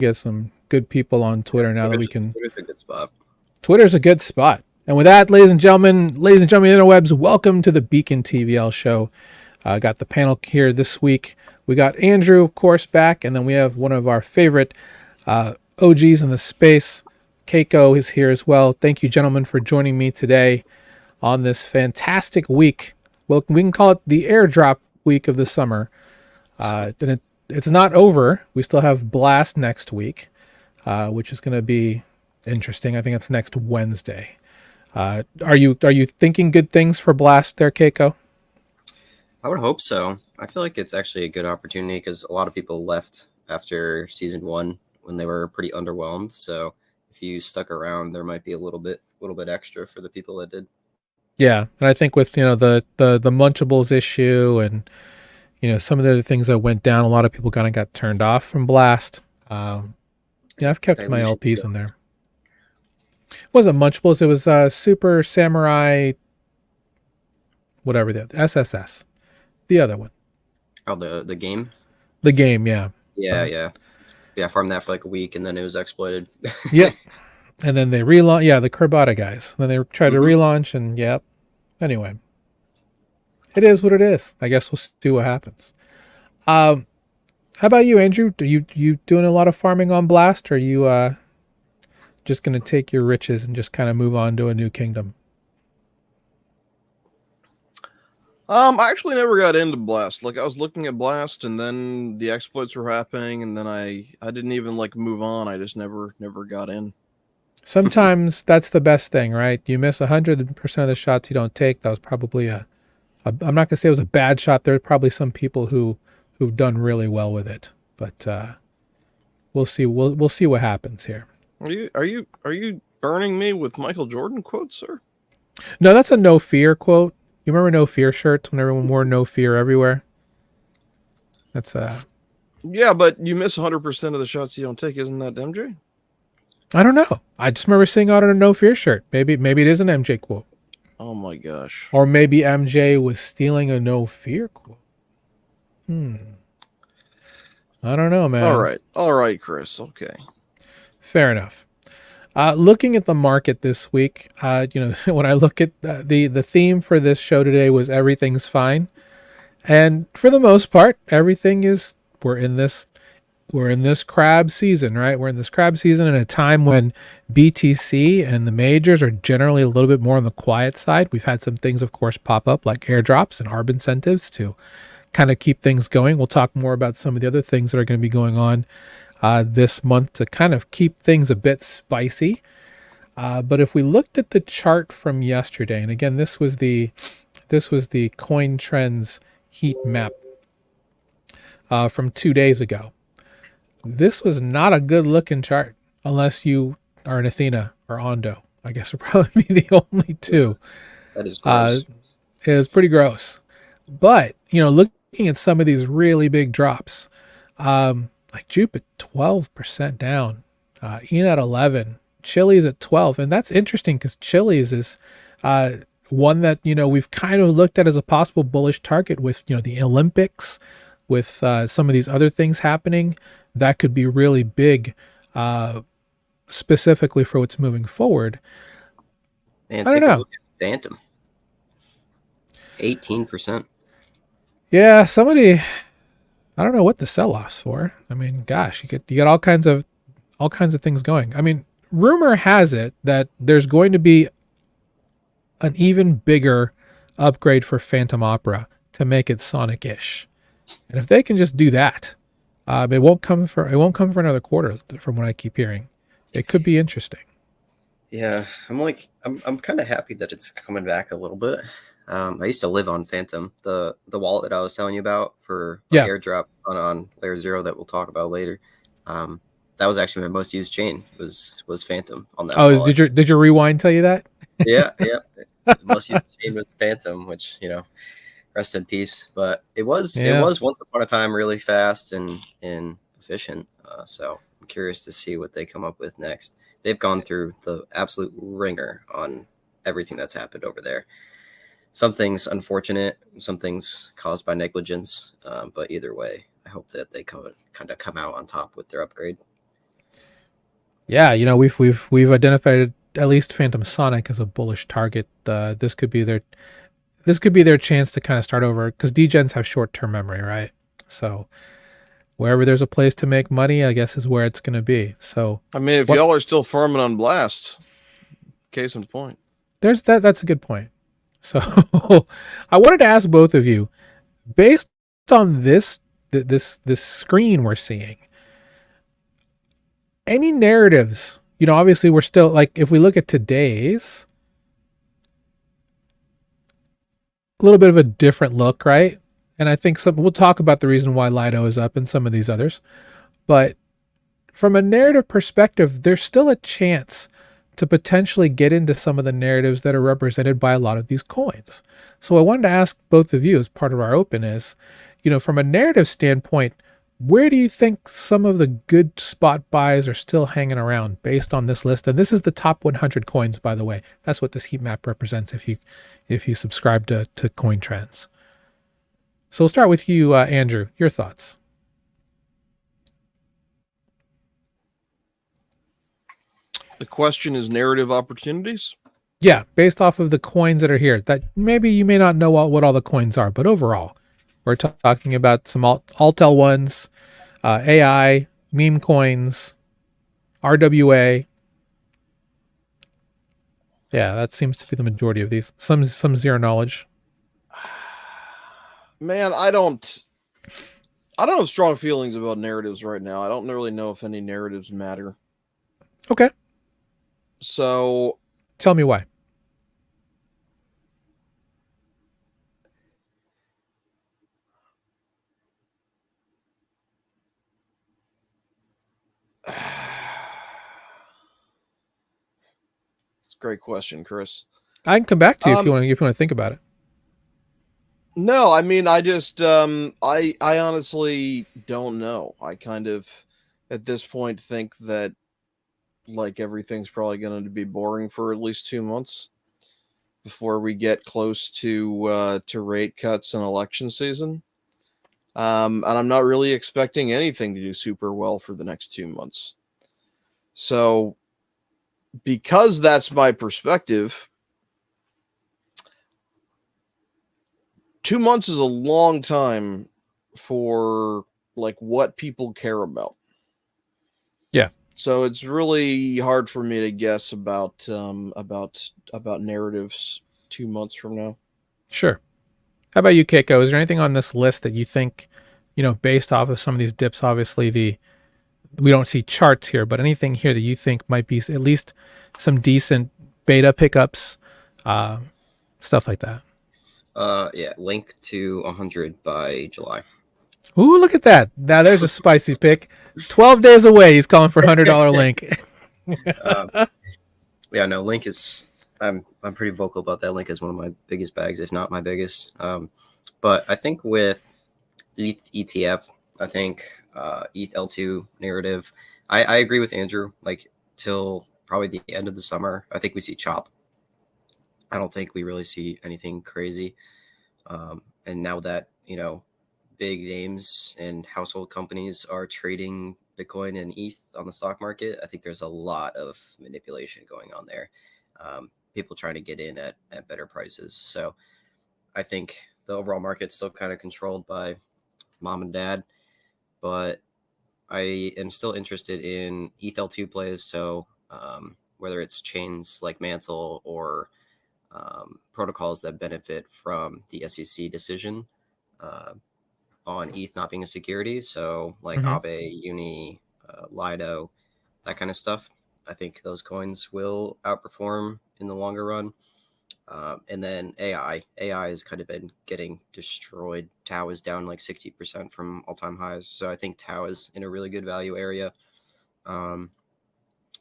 get some good people on Twitter now that we can. Twitter's a good spot. Twitter's a good spot. And with that, ladies and gentlemen, interwebs, welcome to the Beacon TVL show. Got the panel here this week. We got Andrew, of course, back, and then we have one of our favorite OGs in the space. Keiko is here as well. Thank you, gentlemen, for joining me today on this fantastic week. Well, we can call it the airdrop week of the summer. It's not over. We still have Blast next week, which is going to be interesting. I think it's next Wednesday. Are you thinking good things for Blast there, Keiko? I would hope so. I feel like it's actually a good opportunity because a lot of people left after season 1 when they were pretty underwhelmed. So if you stuck around, there might be a little bit extra for the people that did. Yeah, and I think with the Munchables issue and some of the other things that went down, a lot of people kind of got turned off from Blast. I've kept my LPs in there. It wasn't Munchables. It was Super Samurai, whatever the SSS, the other one. Oh, the game. The game, yeah. Yeah. I farmed that for like a week, and then it was exploited. Yep. And then they relaunch. Yeah, the Kurbata guys. Then they tried to relaunch, and yep. Anyway, it is what it is. I guess we'll see what happens. How about you, Andrew? Are you doing a lot of farming on Blast, or are you just going to take your riches and just kind of move on to a new kingdom? I actually never got into Blast. Like, I was looking at Blast, and then the exploits were happening, and then I didn't even move on. I just never got in. Sometimes that's the best thing, right? You miss 100% of the shots you don't take. That was probably I'm not gonna say it was a bad shot. There are probably some people who've done really well with it, but we'll see. We'll see what happens here. Are you burning me with Michael Jordan quotes, sir? No, that's a no fear quote. You remember no fear shirts when everyone wore no fear everywhere? That's Yeah, but you miss 100% of the shots you don't take. Isn't that MJ? I don't know. I just remember seeing out on a no fear shirt. Maybe it is an MJ quote. Oh my gosh. Or maybe MJ was stealing a no fear quote. I don't know, man. All right, Chris. Okay. Fair enough. Looking at the market this week, when I look at the theme for this show today was everything's fine, and for the most part, everything is. We're in this crab season, right? We're in this crab season at a time when BTC and the majors are generally a little bit more on the quiet side. We've had some things, of course, pop up like airdrops and ARB incentives to kind of keep things going. We'll talk more about some of the other things that are going to be going on this month to kind of keep things a bit spicy. But if we looked at the chart from yesterday, and again, this was the coin trends heat map from 2 days ago. This was not a good looking chart unless you are an Athena or Ondo. I guess would probably be the only two. That is gross. It was pretty gross. But, looking at some of these really big drops, like Jupe at 12% down, Ian at 11, Chili's at 12. And that's interesting because Chili's is one that, we've kind of looked at as a possible bullish target with, the Olympics, with some of these other things happening. That could be really big, specifically for what's moving forward. Man, I don't know. Phantom. 18%. Yeah, somebody, I don't know what the sell-off's for. I mean, gosh, you get all kinds of things going. I mean, rumor has it that there's going to be an even bigger upgrade for Phantom Opera to make it Sonic-ish. And if they can just do that, it won't come for another quarter, from what I keep hearing. It could be interesting. Yeah, I'm kind of happy that it's coming back a little bit. I used to live on Phantom, the wallet that I was telling you about for airdrop on layer 0 that we'll talk about later. That was actually my most used chain was Phantom on that. Oh, did your rewind tell you that? Yeah. The most used chain was Phantom, which rest in peace. But it was once upon a time really fast and efficient. So I'm curious to see what they come up with next. They've gone through the absolute ringer on everything that's happened over there. Some things unfortunate, some things caused by negligence. But either way, I hope that they kind of come out on top with their upgrade. Yeah, you know, we've identified at least Phantom Sonic as a bullish target. This could be their chance to kind of start over because degens have short-term memory, right? So wherever there's a place to make money, I guess is where it's going to be. So I mean, if y'all are still farming on Blast, case in point. there's that. That's a good point. So I wanted to ask both of you, based on this screen we're seeing, any narratives? You know, obviously we're still like, if we look at today's, a little bit of a different look, right? And I think we'll talk about the reason why Lido is up and some of these others. But from a narrative perspective, there's still a chance to potentially get into some of the narratives that are represented by a lot of these coins. So I wanted to ask both of you as part of our open is, you know, from a narrative standpoint, where do you think some of the good spot buys are still hanging around based on this list? And this is the top 100 coins, by the way. That's what this heat map represents if you subscribe to Coin Trends. So we'll start with you, Andrew. Your thoughts? The question is narrative opportunities? Yeah, based off of the coins that are here. That maybe you may not know what all the coins are, but overall, we're talking about some Altel ones, AI, meme coins, RWA. Yeah, that seems to be the majority of these. Some zero knowledge. Man, I don't have strong feelings about narratives right now. I don't really know if any narratives matter. Okay. So tell me why. It's a great question, Chris. I can come back to you if you want to think about it. No, I mean, I just I honestly don't know. I kind of at this point think that like everything's probably going to be boring for at least 2 months before we get close to rate cuts and election season. And I'm not really expecting anything to do super well for the next 2 months. So because that's my perspective, 2 months is a long time for like what people care about. Yeah. So it's really hard for me to guess about narratives 2 months from now. Sure. How about you, Keiko? Is there anything on this list that you think, you know, based off of some of these dips, obviously we don't see charts here, but anything here that you think might be at least some decent beta pickups, stuff like that? Yeah, link to 100 by July. Ooh, look at that. Now there's a spicy pick. 12 days away, he's calling for $100 link. Yeah, no, link is, I'm pretty vocal about that. Link is one of my biggest bags, if not my biggest. But I think with ETH ETF, I think ETH L2 narrative, I agree with Andrew, like till probably the end of the summer, I think we see chop. I don't think we really see anything crazy. And now that, you know, big names and household companies are trading Bitcoin and ETH on the stock market, I think there's a lot of manipulation going on there. People trying to get in at better prices. So I think the overall market's still kind of controlled by mom and dad, but I am still interested in ETH L2 plays. So whether it's chains like Mantle or protocols that benefit from the SEC decision on ETH not being a security. So like Aave, Uni, Lido, that kind of stuff. I think those coins will outperform in the longer run. And then AI has kind of been getting destroyed. Tau is down like 60% from all-time highs. So I think Tau is in a really good value area. I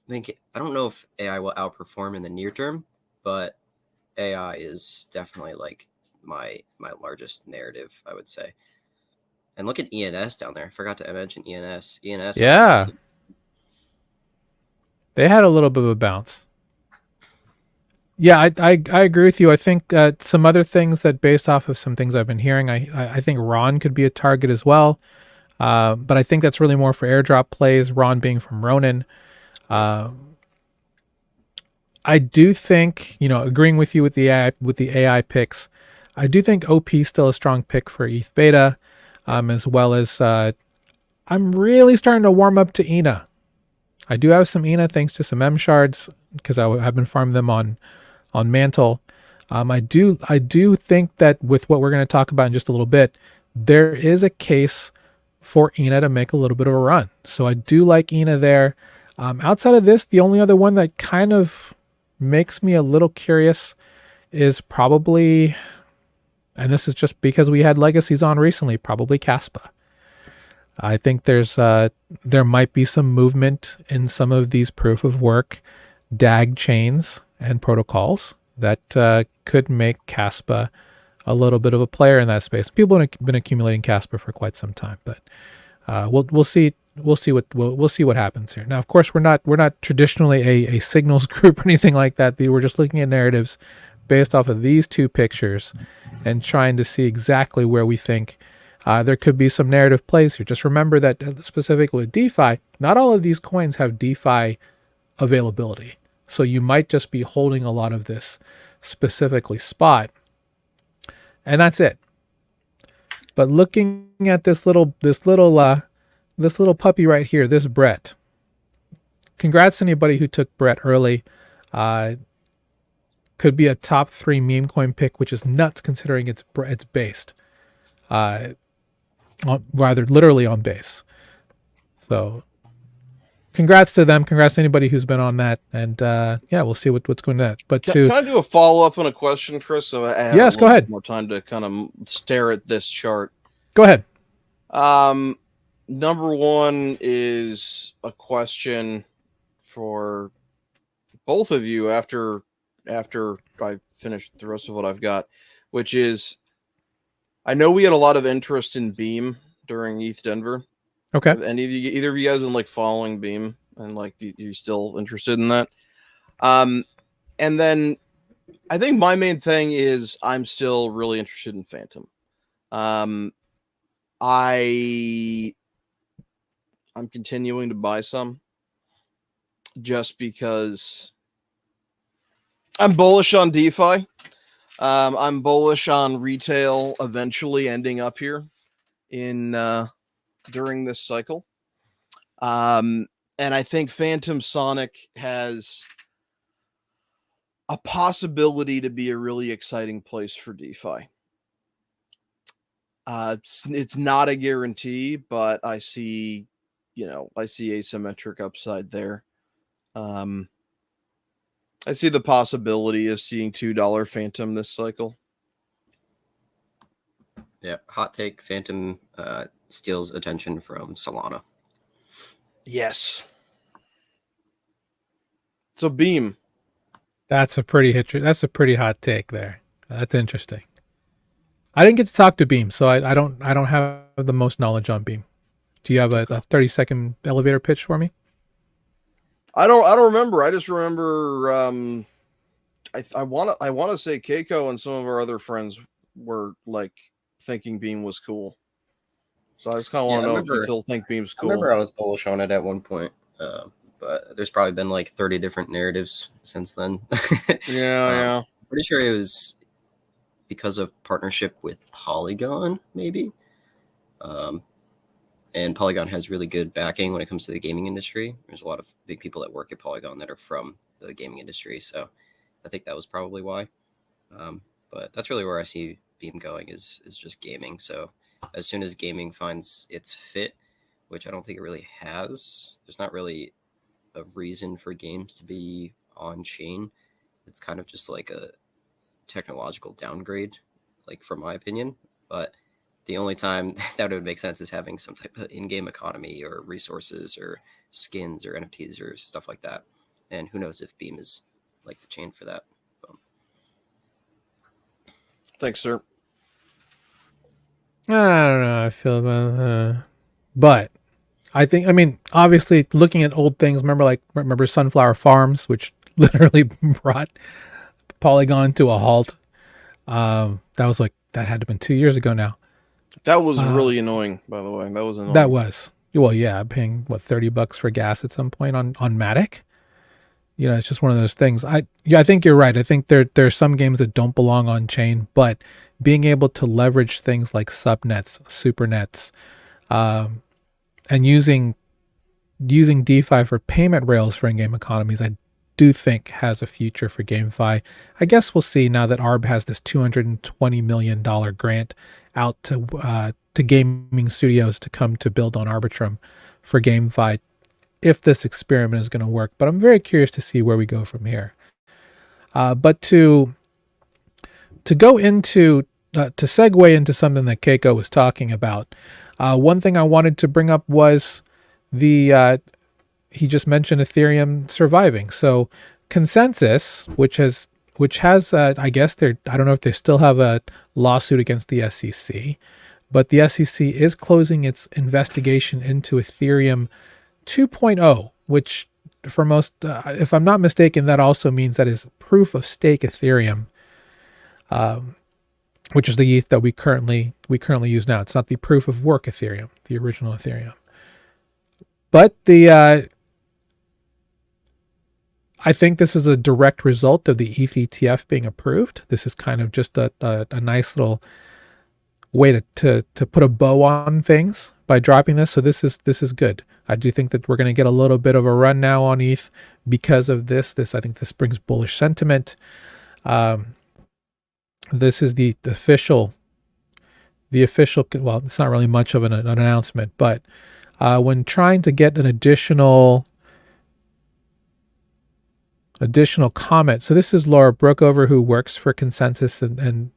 don't know if AI will outperform in the near term, but AI is definitely like my largest narrative, I would say. And look at ENS down there. I forgot to mention ENS. Yeah. They had a little bit of a bounce. Yeah, I agree with you. I think some other things that based off of some things I've been hearing, I think Ron could be a target as well. But I think that's really more for airdrop plays, Ron being from Ronin. I do think, agreeing with you with the AI picks, I do think OP is still a strong pick for ETH Beta, as well as I'm really starting to warm up to ENA. I do have some ENA thanks to some M shards because I've been farming them on Mantle. I do think that with what we're going to talk about in just a little bit, there is a case for ENA to make a little bit of a run. So I do like ENA there. Outside of this, the only other one that kind of makes me a little curious is probably, and this is just because we had legacies on recently, probably Caspa. I think there might be some movement in some of these proof of work DAG chains and protocols that could make Caspa a little bit of a player in that space. People have been accumulating Caspa for quite some time, but we'll see. We'll see what happens here. Now, of course, we're not traditionally a signals group or anything like that. We're just looking at narratives based off of these two pictures and trying to see exactly where we think there could be some narrative plays here. Just remember that specifically with DeFi, not all of these coins have DeFi availability. So you might just be holding a lot of this specifically spot, and that's it. But looking at this little puppy right here, this Brett. Congrats to anybody who took Brett early. Could be a top 3 meme coin pick, which is nuts considering it's based. Rather literally on base. So congrats to them. Congrats to anybody who's been on that. And yeah, we'll see what's going on. But can I do a follow-up on a question, Chris? So I have yes, go ahead. More time to kind of stare at this chart. Go ahead. Number one is a question for both of you after I finish the rest of what I've got, which is, I know we had a lot of interest in Beam during ETH Denver. Okay. Have either of you guys been like following Beam and like you still interested in that? And then I think my main thing is I'm still really interested in Phantom. I'm continuing to buy some just because I'm bullish on DeFi. I'm bullish on retail eventually ending up here in during this cycle. And I think Phantom Sonic has a possibility to be a really exciting place for DeFi. It's not a guarantee, but I see asymmetric upside there. I see the possibility of seeing $2 Phantom this cycle. Yeah, hot take. Phantom steals attention from Solana. Yes. So Beam. That's a pretty hot take there. That's interesting. I didn't get to talk to Beam, so I don't have the most knowledge on Beam. Do you have a 30-second elevator pitch for me? I don't remember. I just remember I want to say Keiko and some of our other friends were like thinking Beam was cool. So I just kind of want to know if you still think Beam's cool. I remember I was bullish on it at one point, but there's probably been like 30 different narratives since then. Yeah. I'm pretty sure it was because of partnership with Polygon, maybe. And Polygon has really good backing when it comes to the gaming industry. There's a lot of big people that work at Polygon that are from the gaming industry. So I think that was probably why. But that's really where I see Beam going is just gaming. So as soon as gaming finds its fit, which I don't think it really has, there's not really a reason for games to be on chain. It's kind of just like a technological downgrade, like from my opinion. But the only time that would make sense is having some type of in-game economy or resources or skins or NFTs or stuff like that. And who knows if Beam is like the chain for that. Thanks, sir. I don't know how I feel about but I mean, obviously looking at old things, remember Sunflower Farms, which literally brought Polygon to a halt. That had to have been 2 years ago now. That was really annoying, by the way. That was annoying. That was. Well, yeah, I'm paying what, $30 for gas at some point on Matic. It's just one of those things. I think you're right. I think there's some games that don't belong on chain, but being able to leverage things like subnets, supernets, and using DeFi for payment rails for in-game economies, I do think has a future for GameFi. I guess we'll see now that ARB has this $220 million grant out to gaming studios to come to build on Arbitrum for GameFi, if this experiment is going to work. But I'm very curious to see where we go from here. But to go into to segue into something that Keiko was talking about, one thing I wanted to bring up was he just mentioned Ethereum surviving. So Consensus, which has I guess I don't know if they still have a lawsuit against the SEC, but the SEC is closing its investigation into Ethereum 2.0, which for most, if I'm not mistaken, that also means that is proof of stake Ethereum, which is the ETH that we currently use now. It's not the proof of work Ethereum, the original Ethereum. But I think this is a direct result of the ETH ETF being approved. This is kind of just a nice little way to put a bow on things by dropping this. So this is good. I do think that we're going to get a little bit of a run now on ETH because of this. I think this brings bullish sentiment. This is the official. Well, it's not really much of an announcement, but when trying to get an additional comment. So this is Laura Brookover, who works for Consensus and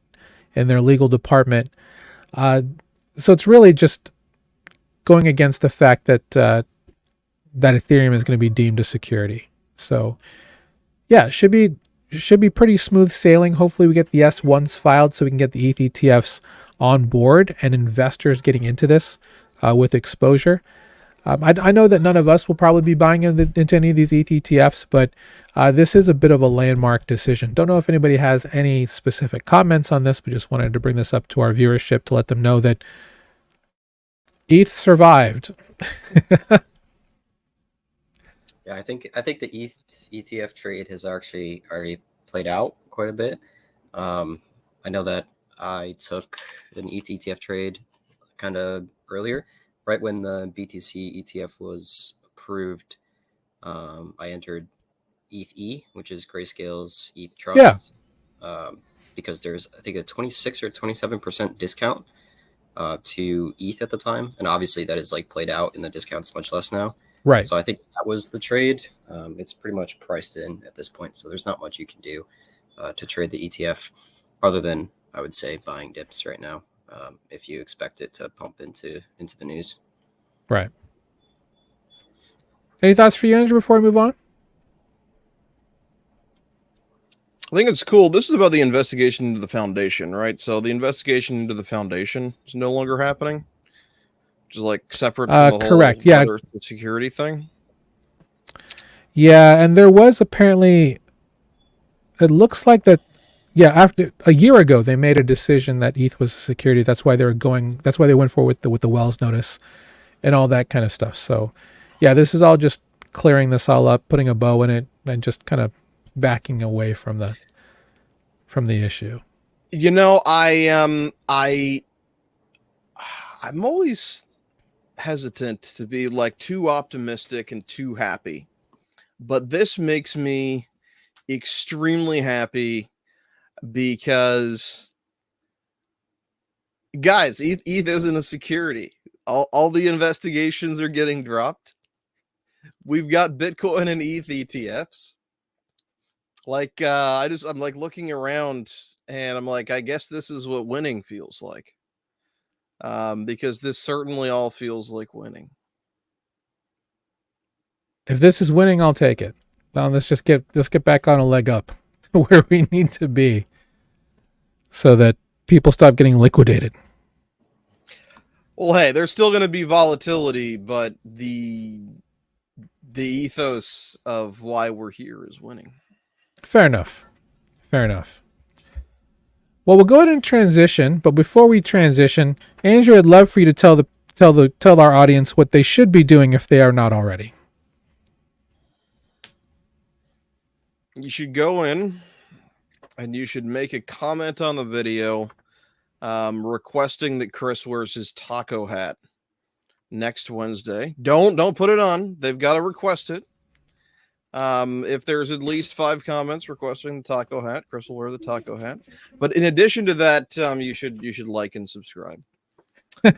in their legal department. So it's really just going against the fact that that Ethereum is going to be deemed a security. So yeah, should be pretty smooth sailing. Hopefully we get the S1s filed so we can get the ETH ETFs on board and investors getting into this with exposure. I know that none of us will probably be buying into any of these ETH ETFs, but this is a bit of a landmark decision. Don't know if anybody has any specific comments on this, but just wanted to bring this up to our viewership to let them know that ETH survived. Yeah, I think the ETH ETF trade has actually already played out quite a bit. I know that I took an ETH ETF trade kind of earlier, right when the BTC ETF was approved. I entered ETH, which is Grayscale's ETH Trust, because there's, I think, a 26 or 27% discount to ETH at the time, and obviously that is like played out, and the discount's much less now. Right. So I think that was the trade. It's pretty much priced in at this point, so there's not much you can do to trade the ETF, other than, I would say, buying dips right now, if you expect it to pump into the news. Right. Any thoughts for you, Andrew, before we move on? I think it's cool. This is about the investigation into the foundation, right? So the investigation into the foundation is no longer happening, which is like separate from the correct. whole other security thing. Yeah, and there was apparently, it looks like that, yeah, after a year ago they made a decision that ETH was a security. That's why they went forward with the Wells notice and all that kind of stuff. So yeah, this is all just clearing this all up, putting a bow in it, and just kind of backing away from the issue. You know, I'm always hesitant to be like too optimistic and too happy, but this makes me extremely happy because, guys, ETH isn't a security. All the investigations are getting dropped. We've got Bitcoin and ETH ETFs. Like, I'm like looking around and I'm like, I guess this is what winning feels like. Because this certainly all feels like winning. If this is winning, I'll take it. Now let's get back on a leg up to where we need to be so that people stop getting liquidated. Well, hey, there's still going to be volatility, but the ethos of why we're here is winning. Fair enough. Well, we'll go ahead and transition, but before we transition, Andrew, I'd love for you to tell tell our audience what they should be doing if they are not already. You should go in and you should make a comment on the video requesting that Chris wears his taco hat next Wednesday. Don't put it on. They've got to request it. If there's at least 5 comments requesting the taco hat, Chris will wear the taco hat. But in addition to that, you should like and subscribe.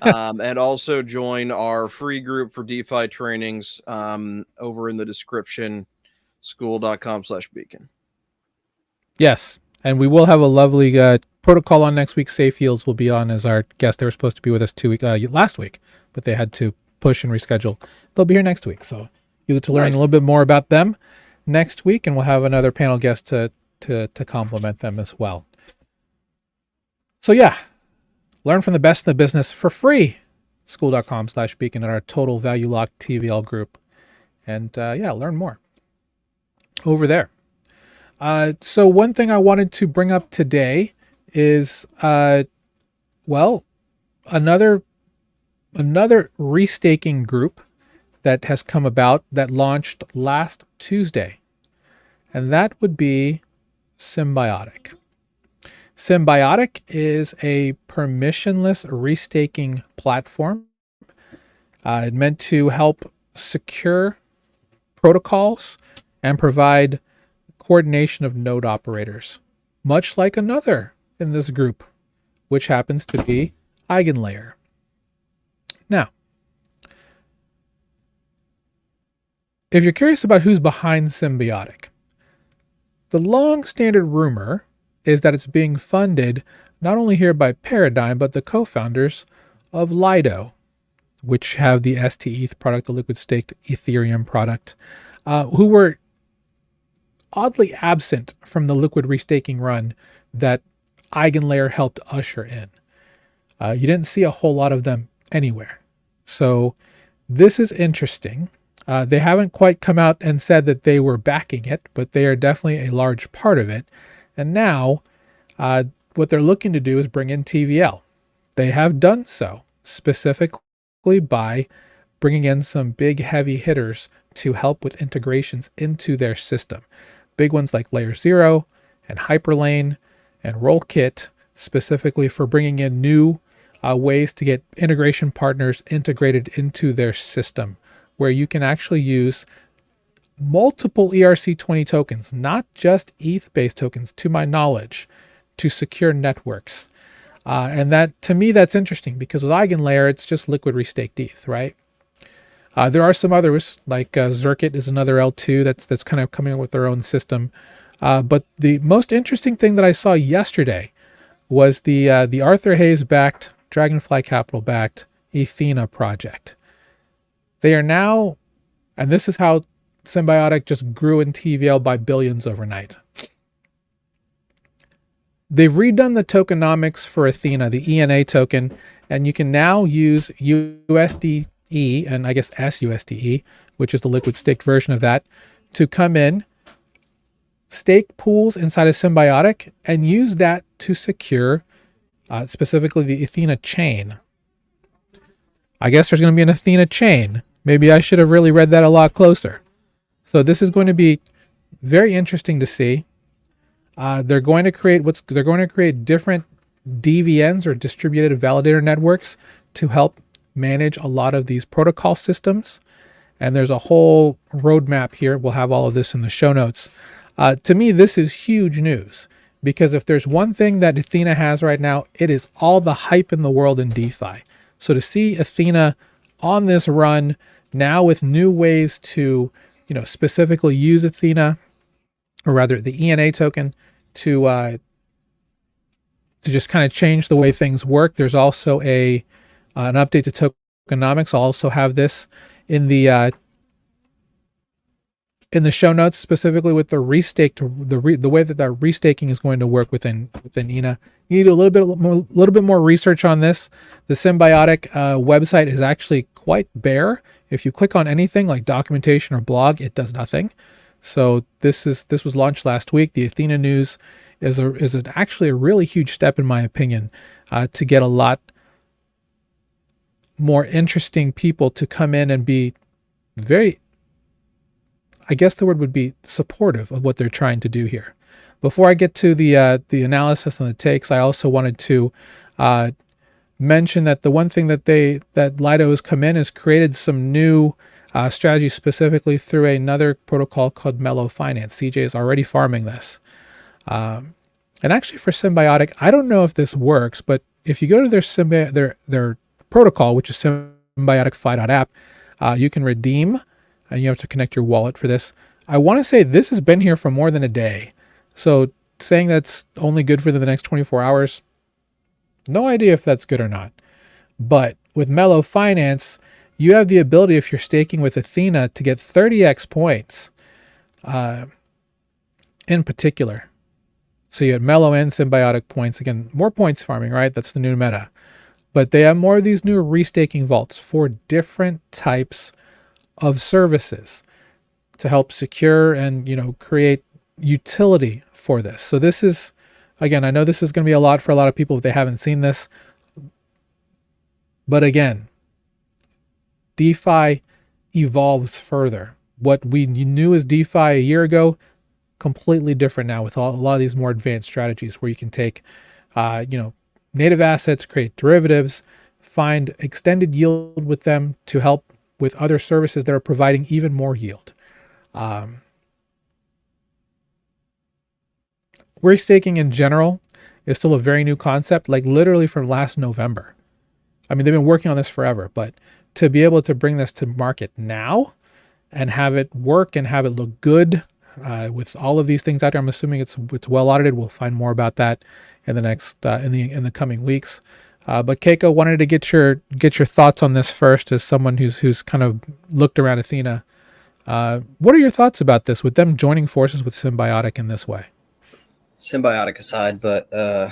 And also join our free group for DeFi trainings over in the description, school.com/beacon. Yes, and we will have a lovely protocol on next week. Safe Fields will be on as our guest. They were supposed to be with us last week, but they had to push and reschedule. They'll be here next week, so you get to learn a little bit more about them next week, and we'll have another panel guest to complement them as well. So yeah, learn from the best in the business for free. School.com/beacon in our Total Value Lock TVL group, and learn more over there. So one thing I wanted to bring up today is, another restaking group that has come about that launched last Tuesday, and that would be SYMBIOTIC. SYMBIOTIC is a permissionless restaking platform meant to help secure protocols and provide coordination of node operators, much like another in this group, which happens to be Eigenlayer. Now, if you're curious about who's behind SYMBIOTIC, the long-standing rumor is that it's being funded not only here by Paradigm, but the co-founders of Lido, which have the STETH product, the liquid staked Ethereum product, who were oddly absent from the liquid restaking run that Eigenlayer helped usher in. You didn't see a whole lot of them anywhere. So this is interesting. They haven't quite come out and said that they were backing it, but they are definitely a large part of it. And now what they're looking to do is bring in TVL. They have done so specifically by bringing in some big heavy hitters to help with integrations into their system. Big ones like Layer 0 and Hyperlane and Rollkit, specifically for bringing in new ways to get integration partners integrated into their system, where you can actually use multiple ERC20 tokens, not just ETH-based tokens, to my knowledge, to secure networks. And that, to me, that's interesting because with Eigenlayer, it's just liquid restaked ETH, right? There are some others, like Zirkit is another L2 that's kind of coming up with their own system. But the most interesting thing that I saw yesterday was the Arthur Hayes-backed, Dragonfly Capital-backed Athena project. They are now, and this is how SYMBIOTIC just grew in TVL by billions overnight. They've redone the tokenomics for Athena, the ENA token, and you can now use USDE and I guess SUSDE, which is the liquid staked version of that, to come in, stake pools inside of SYMBIOTIC, and use that to secure specifically the Athena chain. I guess there's going to be an Athena chain. Maybe I should have really read that a lot closer. So this is going to be very interesting to see. They're going to create different DVNs or distributed validator networks to help manage a lot of these protocol systems. And there's a whole roadmap here. We'll have all of this in the show notes. To me, this is huge news because if there's one thing that Athena has right now, it is all the hype in the world in DeFi. So to see Athena on this run now with new ways to, specifically use Athena, or rather the ENA token, to just kind of change the way things work. There's also an update to tokenomics. I'll also have this in the show notes, specifically with the restaked, the way that restaking is going to work within ENA. You need to do a little bit more research on this. The SYMBIOTIC website is actually quite bare. If you click on anything like documentation or blog, it does nothing. So this was launched last week. The Athena news is actually a really huge step in my opinion to get a lot more interesting people to come in and be very, I guess the word would be supportive of what they're trying to do here. Before I get to the analysis and the takes, I also wanted to mention that the one thing that Lido has come in is created some new strategies specifically through another protocol called Mellow Finance. CJ is already farming this. And actually for Symbiotic, I don't know if this works, but if you go to their protocol, which is symbiotic.fi.app, you can redeem, and you have to connect your wallet for this. I want to say this has been here for more than a day. So saying that's only good for the next 24 hours, no idea if that's good or not. But with Mellow Finance, you have the ability, if you're staking with Athena, to get 30x points in particular. So you had Mellow and Symbiotic points. Again, more points farming, right? That's the new meta. But they have more of these new restaking vaults for different types of services to help secure and, create utility for this. So this is, again, I know this is going to be a lot for a lot of people if they haven't seen this. But again, DeFi evolves further. What we knew as DeFi a year ago, completely different now with a lot of these more advanced strategies where you can take, native assets, create derivatives, find extended yield with them to help with other services that are providing even more yield. Restaking in general is still a very new concept, like literally from last November. I mean, they've been working on this forever, but to be able to bring this to market now and have it work and have it look good with all of these things out there, I'm assuming it's well audited. We'll find more about that in the next in the coming weeks. But Keiko, wanted to get your thoughts on this first, as someone who's kind of looked around Athena. What are your thoughts about this, with them joining forces with Symbiotic in this way? Symbiotic aside, but Terra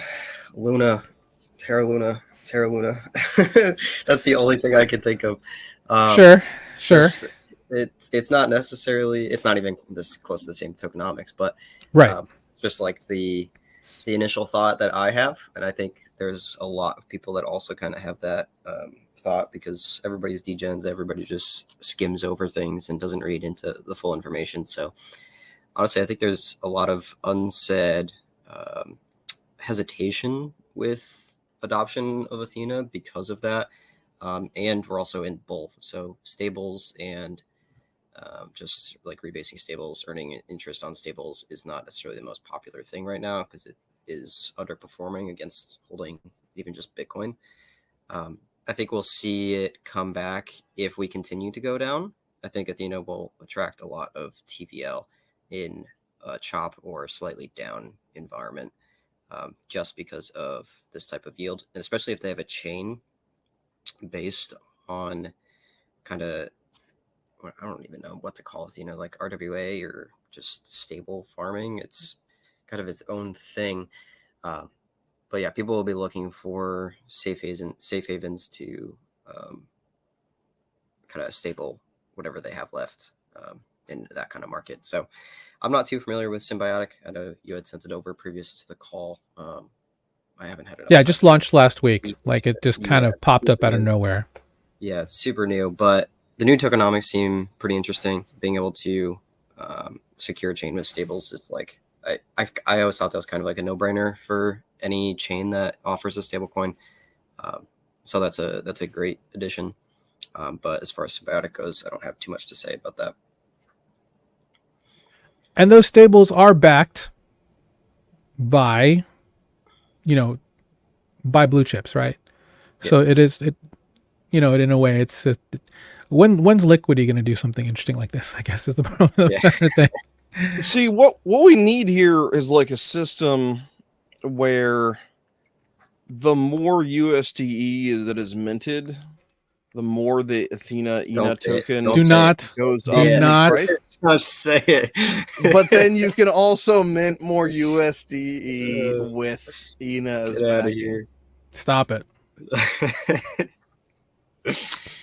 Luna. That's the only thing I can think of. Sure. It's not necessarily. It's not even this close to the same tokenomics, but right. Just like the initial thought that I have, and I think there's a lot of people that also kind of have that thought, because everybody's degens, everybody just skims over things and doesn't read into the full information. So honestly, I think there's a lot of unsaid hesitation with adoption of Athena because of that. And we're also in bull. So stables and just like rebasing stables, earning interest on stables is not necessarily the most popular thing right now, because it is underperforming against holding even just Bitcoin. I think we'll see it come back if we continue to go down. I think Athena will attract a lot of TVL in a chop or slightly down environment, just because of this type of yield, and especially if they have a chain based on kind of, I don't even know what to call it, like RWA or just stable farming. It's kind of its own thing. But yeah, people will be looking for safe havens to kind of stable whatever they have left in that kind of market. So I'm not too familiar with Symbiotic. I know you had sent it over previous to the call. I haven't had it. Yeah, it just launched last week. Like it just kind of popped up out of nowhere. Yeah, it's super new, but the new tokenomics seem pretty interesting. Being able to secure a chain with stables is like, I always thought that was kind of like a no-brainer for any chain that offers a stablecoin. So that's a great addition. But as far as Symbiotic goes, I don't have too much to say about that. And those stables are backed by, by blue chips, right? Yeah. So it in a way, it's when's Liquidity going to do something interesting like this, I guess, is the better thing. See, what we need here is like a system where the more USDE that is minted, the more the Athena ENA token goes up. Do not say it. But then you can also mint more USDE with ENA as backing. Stop it.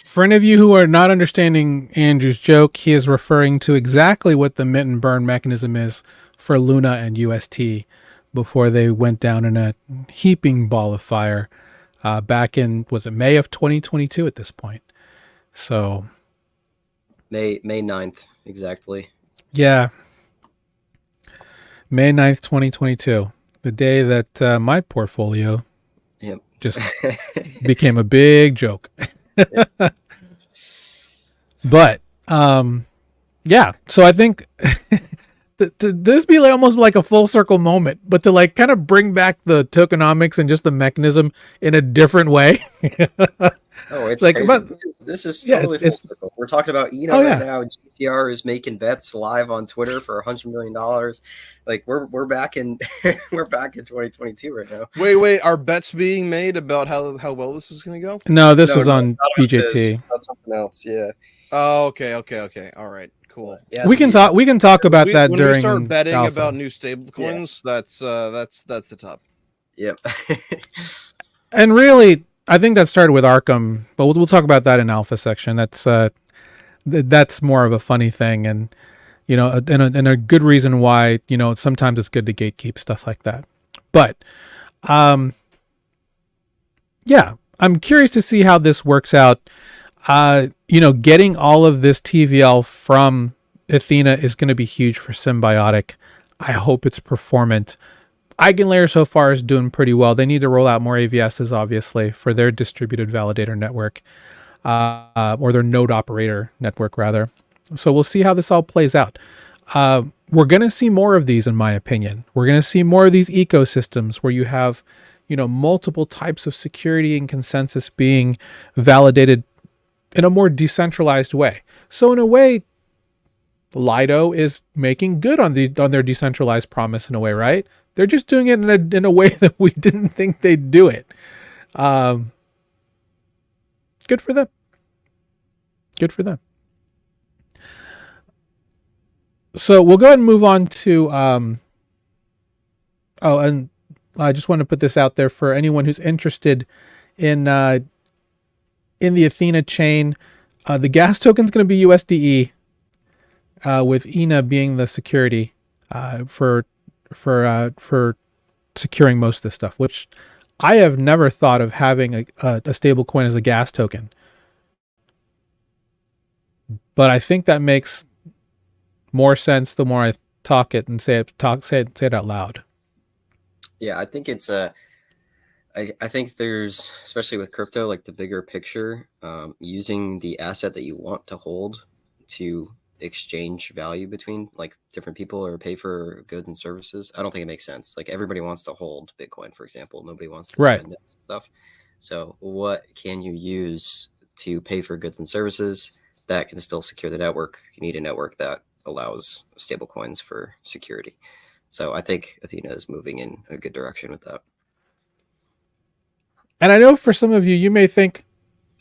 For any of you who are not understanding Andrew's joke, he is referring to exactly what the mint and burn mechanism is for Luna and UST before they went down in a heaping ball of fire. back in, was it May of 2022 at this point? So May 9th, exactly. yeah, May 9th, 2022, the day that my portfolio just became a big joke. But yeah, so I think to this be like almost like a full circle moment, but to like kind of bring back the tokenomics and just the mechanism in a different way. Oh, it's like, crazy. but, This is totally full circle. We're talking about ENA right now. GCR is making bets live on Twitter for $100 million. Like we're back in we're back in 2022 right now. Wait, are bets being made about how well this is going to go? No, this is on DJT. That's something else. Yeah. Oh, okay. All right, cool. Yeah, we can talk about that during. When we start betting about new stablecoins, that's the top. Yep. And really, I think that started with Arkham, but we'll talk about that in Alpha section. That's more of a funny thing, and you know, and a good reason why, you know, sometimes it's good to gatekeep stuff like that. But yeah, I'm curious to see how this works out. You know, getting all of this TVL from Athena is going to be huge for SYMBIOTIC. I hope it's performant. Eigenlayer so far is doing pretty well. They need to roll out more AVSs, obviously, for their distributed validator network, or their node operator network, rather. So we'll see how this all plays out. We're going to see more of these, in my opinion. We're going to see more of these ecosystems where you have, you know, multiple types of security and consensus being validated in a more decentralized way. So in a way, Lido is making good on their decentralized promise in a way, right? They're just doing it in a way that we didn't think they'd do it. Good for them. Good for them. So we'll go ahead and move on to and I just want to put this out there for anyone who's interested in the Athena chain. The gas token is going to be USDE, with ENA being the security for securing most of this stuff, which I have never thought of having a stable coin as a gas token. But I think that makes more sense the more I talk it and say it out loud. Yeah, I think it's I think there's, especially with crypto, like the bigger picture, using the asset that you want to hold to exchange value between like different people or pay for goods and services. I don't think it makes sense. Like everybody wants to hold Bitcoin, for example. Nobody wants to spend it and stuff. So what can you use to pay for goods and services that can still secure the network? You need a network that allows stable coins for security. So I think Athena is moving in a good direction with that. And I know for some of you, you may think,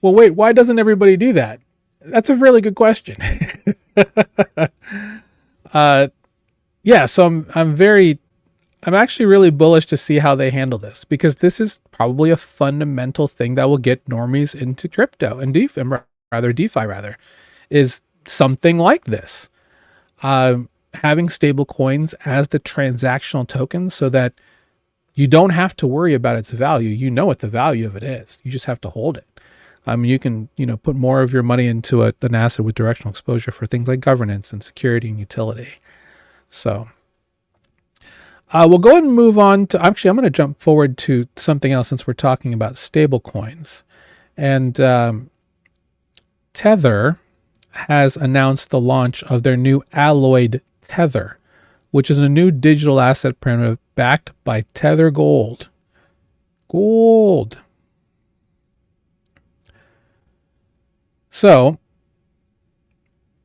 well, wait, why doesn't everybody do that? That's a really good question. Yeah, so I'm actually really bullish to see how they handle this, because this is probably a fundamental thing that will get normies into crypto and DeFi, is something like this. Having stable coins as the transactional tokens so that you don't have to worry about its value. You know what the value of it is. You just have to hold it. You can, put more of your money into an asset with directional exposure for things like governance and security and utility. So we'll go ahead and move on to, actually, I'm going to jump forward to something else since we're talking about stable coins. And Tether has announced the launch of their new Alloyed Tether, which is a new digital asset primitive backed by Tether Gold. So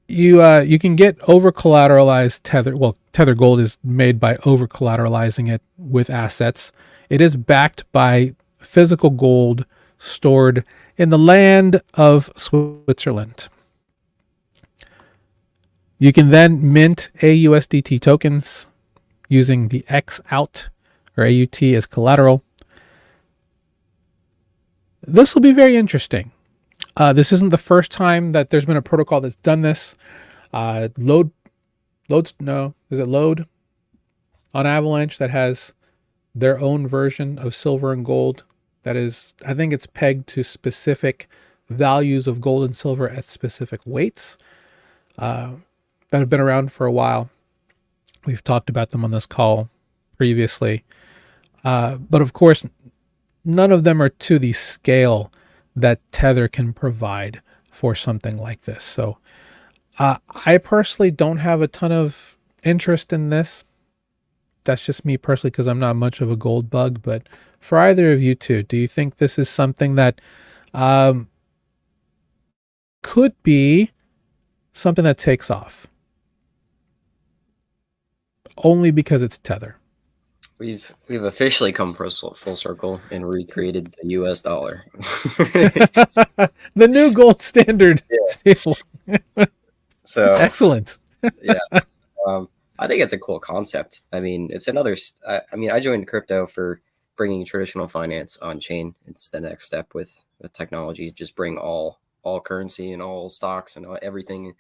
you can get over collateralized Tether. Well, Tether Gold is made by over collateralizing it with assets. It is backed by physical gold stored in the land of Switzerland. You can then mint AUSDT tokens using the XOUT or AUT as collateral. This will be very interesting. This isn't the first time that there's been a protocol that's done this. Load on Avalanche that has their own version of silver and gold that is, I think it's pegged to specific values of gold and silver at specific weights that have been around for a while. We've talked about them on this call previously. But of course, none of them are to the scale that Tether can provide for something like this. So I personally don't have a ton of interest in this. That's just me personally, because I'm not much of a gold bug. But for either of you two, do you think this is something that could be something that takes off? Only because it's Tether. We've officially come full circle and recreated the U.S. dollar. The new gold standard. Yeah. So excellent. Yeah, I think it's a cool concept. I mean, it's another. I joined crypto for bringing traditional finance on chain. It's the next step with technology. Just bring all currency and all stocks and everything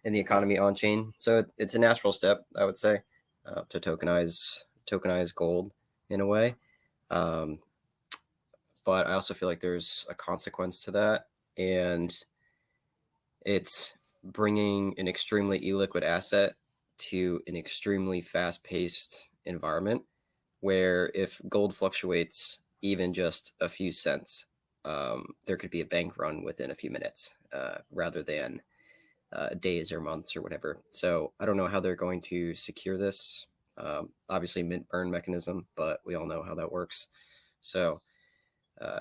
in the economy on chain. So it's a natural step, I would say, to tokenize gold in a way. But I also feel like there's a consequence to that, and it's bringing an extremely illiquid asset to an extremely fast-paced environment where if gold fluctuates even just a few cents, there could be a bank run within a few minutes rather than days or months or whatever. So I don't know how they're going to secure this. Obviously mint burn mechanism, but we all know how that works. So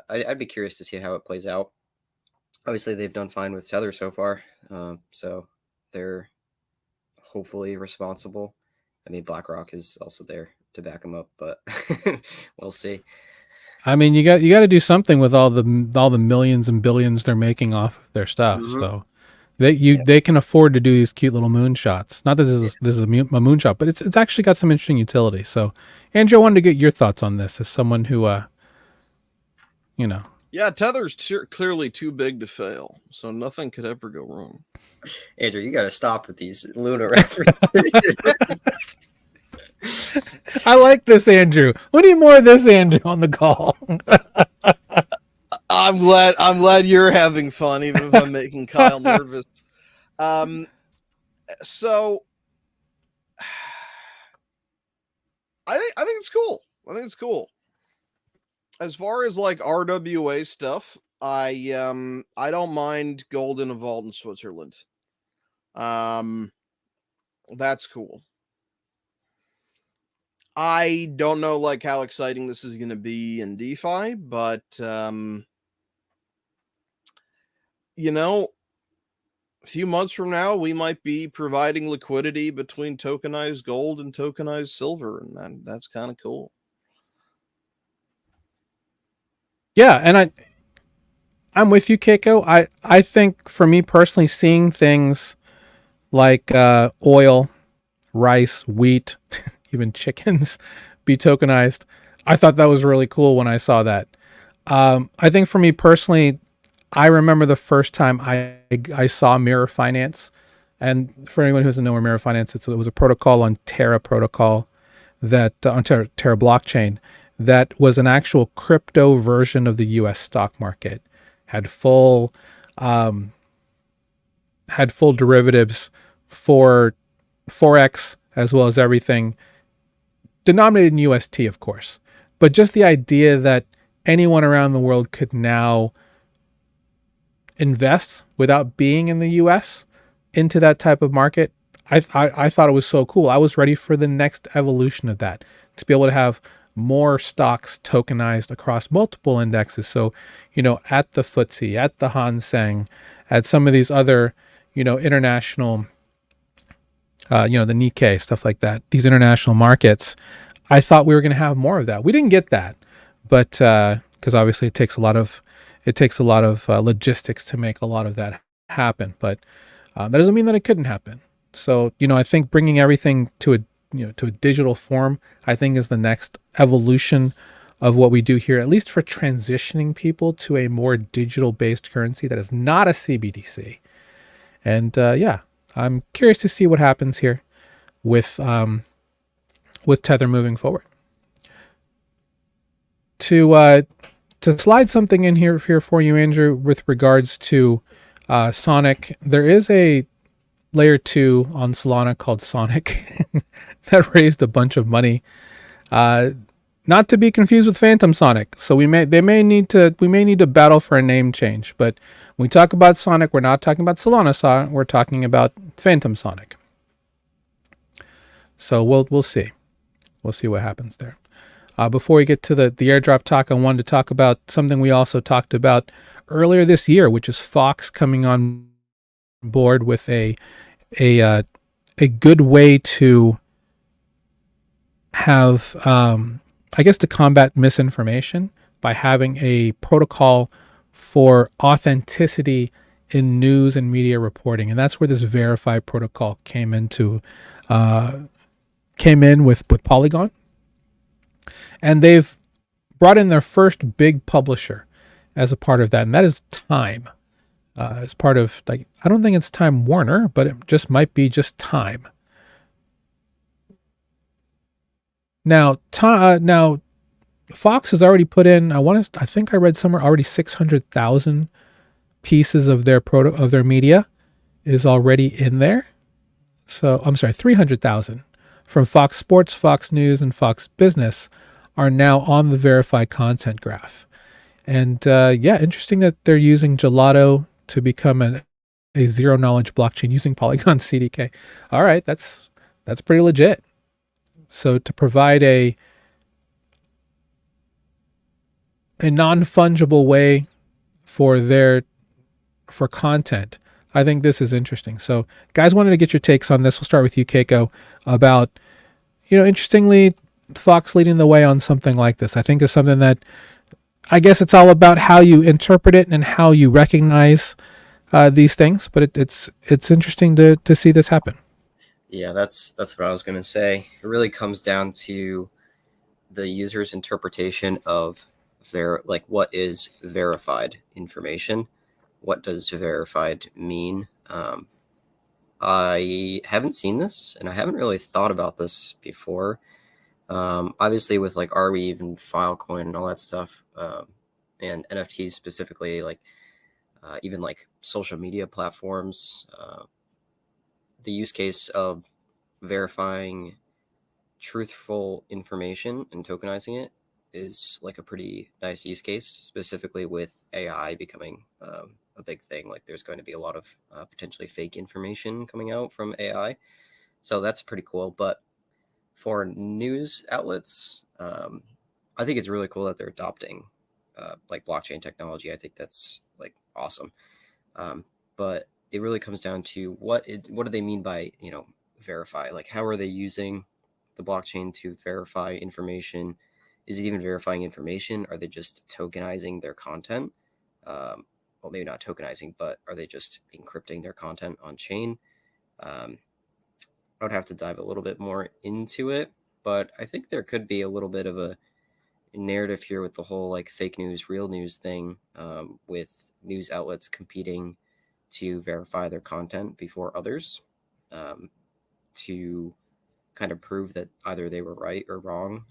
I'd be curious to see how it plays out. Obviously they've done fine with Tether so far. So they're hopefully responsible. I mean, BlackRock is also there to back them up, but we'll see. I mean, you got to do something with all the millions and billions they're making off of their stuff. Mm-hmm. So they can afford to do these cute little moonshots. Not that this is a moonshot, but it's actually got some interesting utility. So, Andrew, I wanted to get your thoughts on this as someone who, Yeah, Tether's clearly too big to fail, so nothing could ever go wrong. Andrew, you got to stop with these lunar references. I like this, Andrew. We need more of this, Andrew, on the call. I'm glad you're having fun, even if I'm making Kyle nervous. So I think it's cool. I think it's cool. As far as like RWA stuff, I don't mind gold in a vault in Switzerland. That's cool. I don't know like how exciting this is going to be in DeFi, but a few months from now, we might be providing liquidity between tokenized gold and tokenized silver, and that's kind of cool. Yeah, and I'm with you, Keiko. I think for me personally, seeing things like oil, rice, wheat, even chickens be tokenized, I thought that was really cool when I saw that. I think for me personally, I remember the first time I saw Mirror Finance, and for anyone who doesn't know where Mirror Finance is, it was a protocol on Terra protocol that on Terra blockchain that was an actual crypto version of the U.S. stock market. Had full derivatives for Forex as well as everything, denominated in UST, of course. But just the idea that anyone around the world could now invest without being in the US into that type of market, I thought it was so cool. I was ready for the next evolution of that, to be able to have more stocks tokenized across multiple indexes. So, at the FTSE, at the Hang Seng, at some of these other, international, the Nikkei, stuff like that, these international markets, I thought we were going to have more of that. We didn't get that, but because obviously it takes a lot of logistics to make a lot of that happen. But that doesn't mean that it couldn't happen. So, I think bringing everything to a digital form, I think is the next evolution of what we do here, at least for transitioning people to a more digital based currency that is not a CBDC. And I'm curious to see what happens here with Tether moving forward. To to slide something in here for you, Andrew, with regards to Sonic, there is a layer 2 on Solana called Sonic that raised a bunch of money. Not to be confused with Phantom Sonic. So we may need to battle for a name change. But when we talk about Sonic, we're not talking about Solana Sonic. We're talking about Phantom Sonic. So we'll see. We'll see what happens there. Before we get to the airdrop talk, I wanted to talk about something we also talked about earlier this year, which is Fox coming on board with a good way to have, I guess, to combat misinformation by having a protocol for authenticity in news and media reporting, and that's where this Verify protocol came in with Polygon. And they've brought in their first big publisher as a part of that, and that is Time. As part of, like, I don't think it's Time Warner, but it just might be just Time. Now, Fox has already put in, I think I read somewhere already 600,000 pieces of their media is already in there. So I'm sorry, 300,000 from Fox Sports, Fox News, and Fox Business are now on the Verify content graph. And interesting that they're using Gelato to become a zero knowledge blockchain using Polygon CDK. All right, that's pretty legit. So to provide a non-fungible way for content, I think this is interesting. So guys, wanted to get your takes on this. We'll start with you, Keiko, about, interestingly, Fox leading the way on something like this. I think is something that, I guess it's all about how you interpret it and how you recognize these things, but it's interesting to see this happen. Yeah, that's what I was going to say. It really comes down to the user's interpretation of what is verified information. What does verified mean? I haven't seen this, and I haven't really thought about this before. Obviously, with like Arweave and Filecoin and all that stuff, and NFTs specifically, even like social media platforms, the use case of verifying truthful information and tokenizing it is like a pretty nice use case, specifically with AI becoming a big thing. Like there's going to be a lot of potentially fake information coming out from AI. So that's pretty cool. But for news outlets, I think it's really cool that they're adopting like blockchain technology. I think that's like awesome. But it really comes down to what do they mean by, verify? Like, how are they using the blockchain to verify information? Is it even verifying information? Are they just tokenizing their content? Well, maybe not tokenizing, but are they just encrypting their content on chain? I would have to dive a little bit more into it, but I think there could be a little bit of a narrative here with the whole like fake news, real news thing, with news outlets competing to verify their content before others, to kind of prove that either they were right or wrong.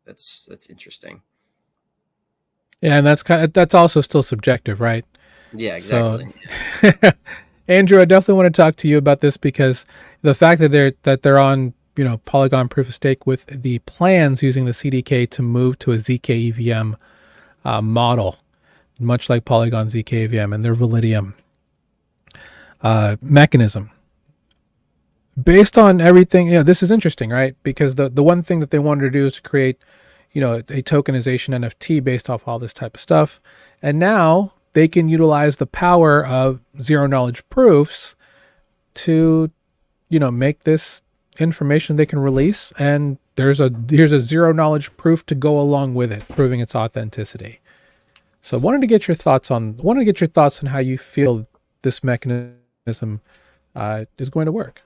That's interesting. Yeah, and that's also still subjective, right? Yeah, exactly. So, Andrew, I definitely want to talk to you about this, because the fact that they're on Polygon proof of stake with the plans using the CDK to move to a ZK EVM model, much like Polygon ZK EVM and their Validium mechanism. Based on everything, this is interesting, right? Because the one thing that they wanted to do is to create, a tokenization NFT based off all this type of stuff. And now they can utilize the power of zero knowledge proofs to, make this information they can release. And here's a zero knowledge proof to go along with it, proving its authenticity. So I wanted to get your thoughts on how you feel this mechanism is going to work.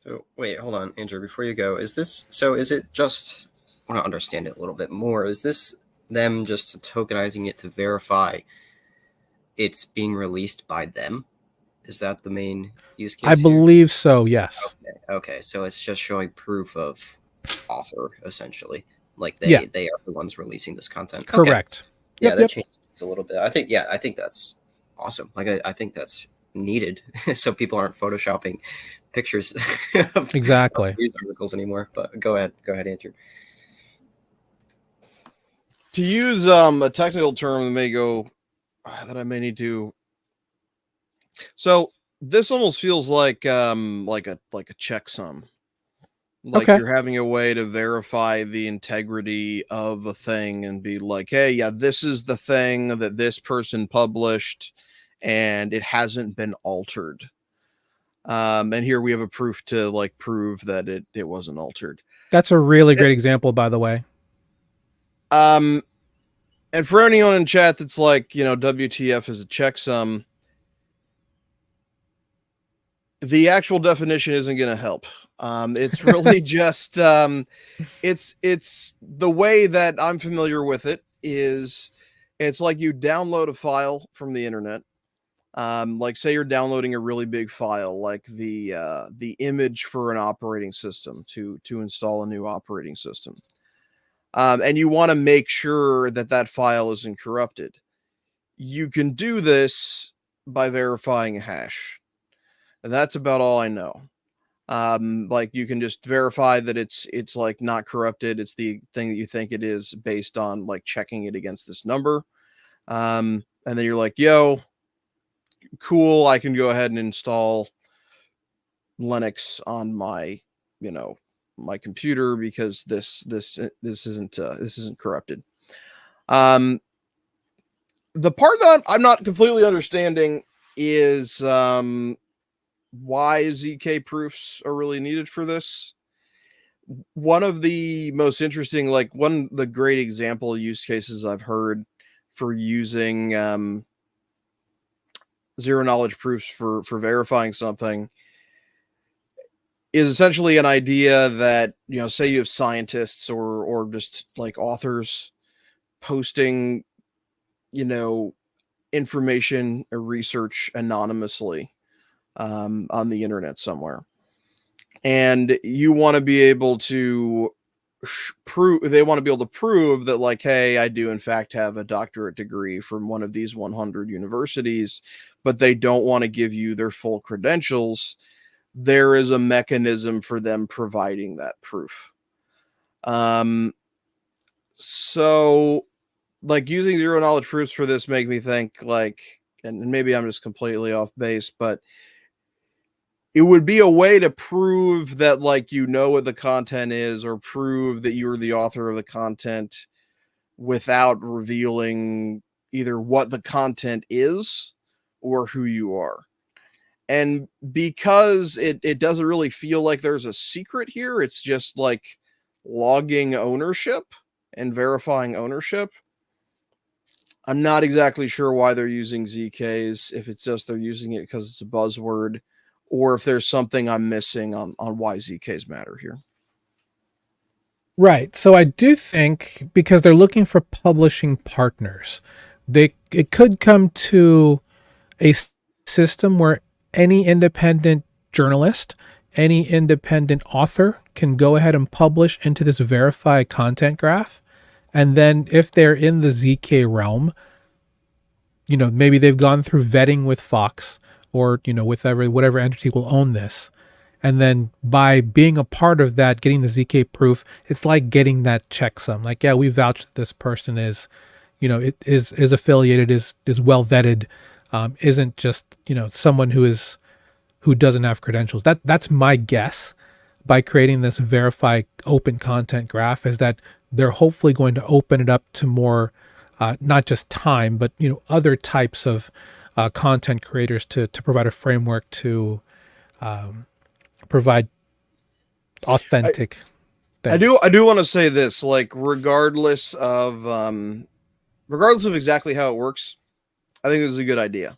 So wait, hold on, Andrew, before you go, is it just, I want to understand it a little bit more. Is this them just tokenizing it to verify it's being released by them? Is that the main use case? I believe so, yes. Okay. So it's just showing proof of author, essentially. Like Yeah. they are the ones releasing this content. Correct. Okay. Yep, That yep. changes things a little bit. I think that's awesome. Like I think that's needed so people aren't photoshopping pictures of Exactly. news articles anymore. But go ahead, Andrew. To use a technical term that I may need to. So this almost feels like a checksum. Like Okay. you're having a way to verify the integrity of a thing and be like, hey, yeah, this is the thing that this person published and it hasn't been altered. And here we have a proof to like prove that it wasn't altered. That's a really great example, by the way. And for anyone in chat that's like, WTF is a checksum, the actual definition isn't going to help. It's really just it's the way that I'm familiar with it is it's like you download a file from the internet. Like say you're downloading a really big file, like the image for an operating system to install a new operating system. And you want to make sure that file isn't corrupted. You can do this by verifying a hash. And that's about all I know. Like you can just verify that it's like not corrupted. It's the thing that you think it is based on like checking it against this number. And then you're like, yo, cool. I can go ahead and install Linux on my, my computer because this isn't corrupted. The part that I'm not completely understanding is why ZK proofs are really needed for this. One of the most interesting, one of the great example use cases I've heard for using zero knowledge proofs for verifying something is essentially an idea that, say you have scientists or just like authors posting, information or research anonymously on the internet somewhere. And you want to be able to prove that like, hey, I do in fact have a doctorate degree from one of these 100 universities, but they don't want to give you their full credentials. There is a mechanism for them providing that proof. So like using zero knowledge proofs for this make me think like, and maybe I'm just completely off base, but it would be a way to prove that like what the content is, or prove that you're the author of the content without revealing either what the content is or who you are. And because it doesn't really feel like there's a secret here, it's just like logging ownership and verifying ownership. I'm not exactly sure why they're using ZKs, if it's just they're using it because it's a buzzword, or if there's something I'm missing on why ZKs matter here. Right. So I do think because they're looking for publishing partners, it could come to a system where any independent journalist, any independent author can go ahead and publish into this verified content graph. And then if they're in the ZK realm, maybe they've gone through vetting with Fox or, with whatever entity will own this. And then by being a part of that, getting the ZK proof, it's like getting that checksum. Like, yeah, we vouch that this person is, it is affiliated, is well vetted, isn't just, someone who doesn't have credentials. That's my guess by creating this verified open content graph, is that they're hopefully going to open it up to more, not just time, but, other types of content creators to provide a framework to provide authentic things. I do want to say this, like, regardless of exactly how it works, I think this is a good idea.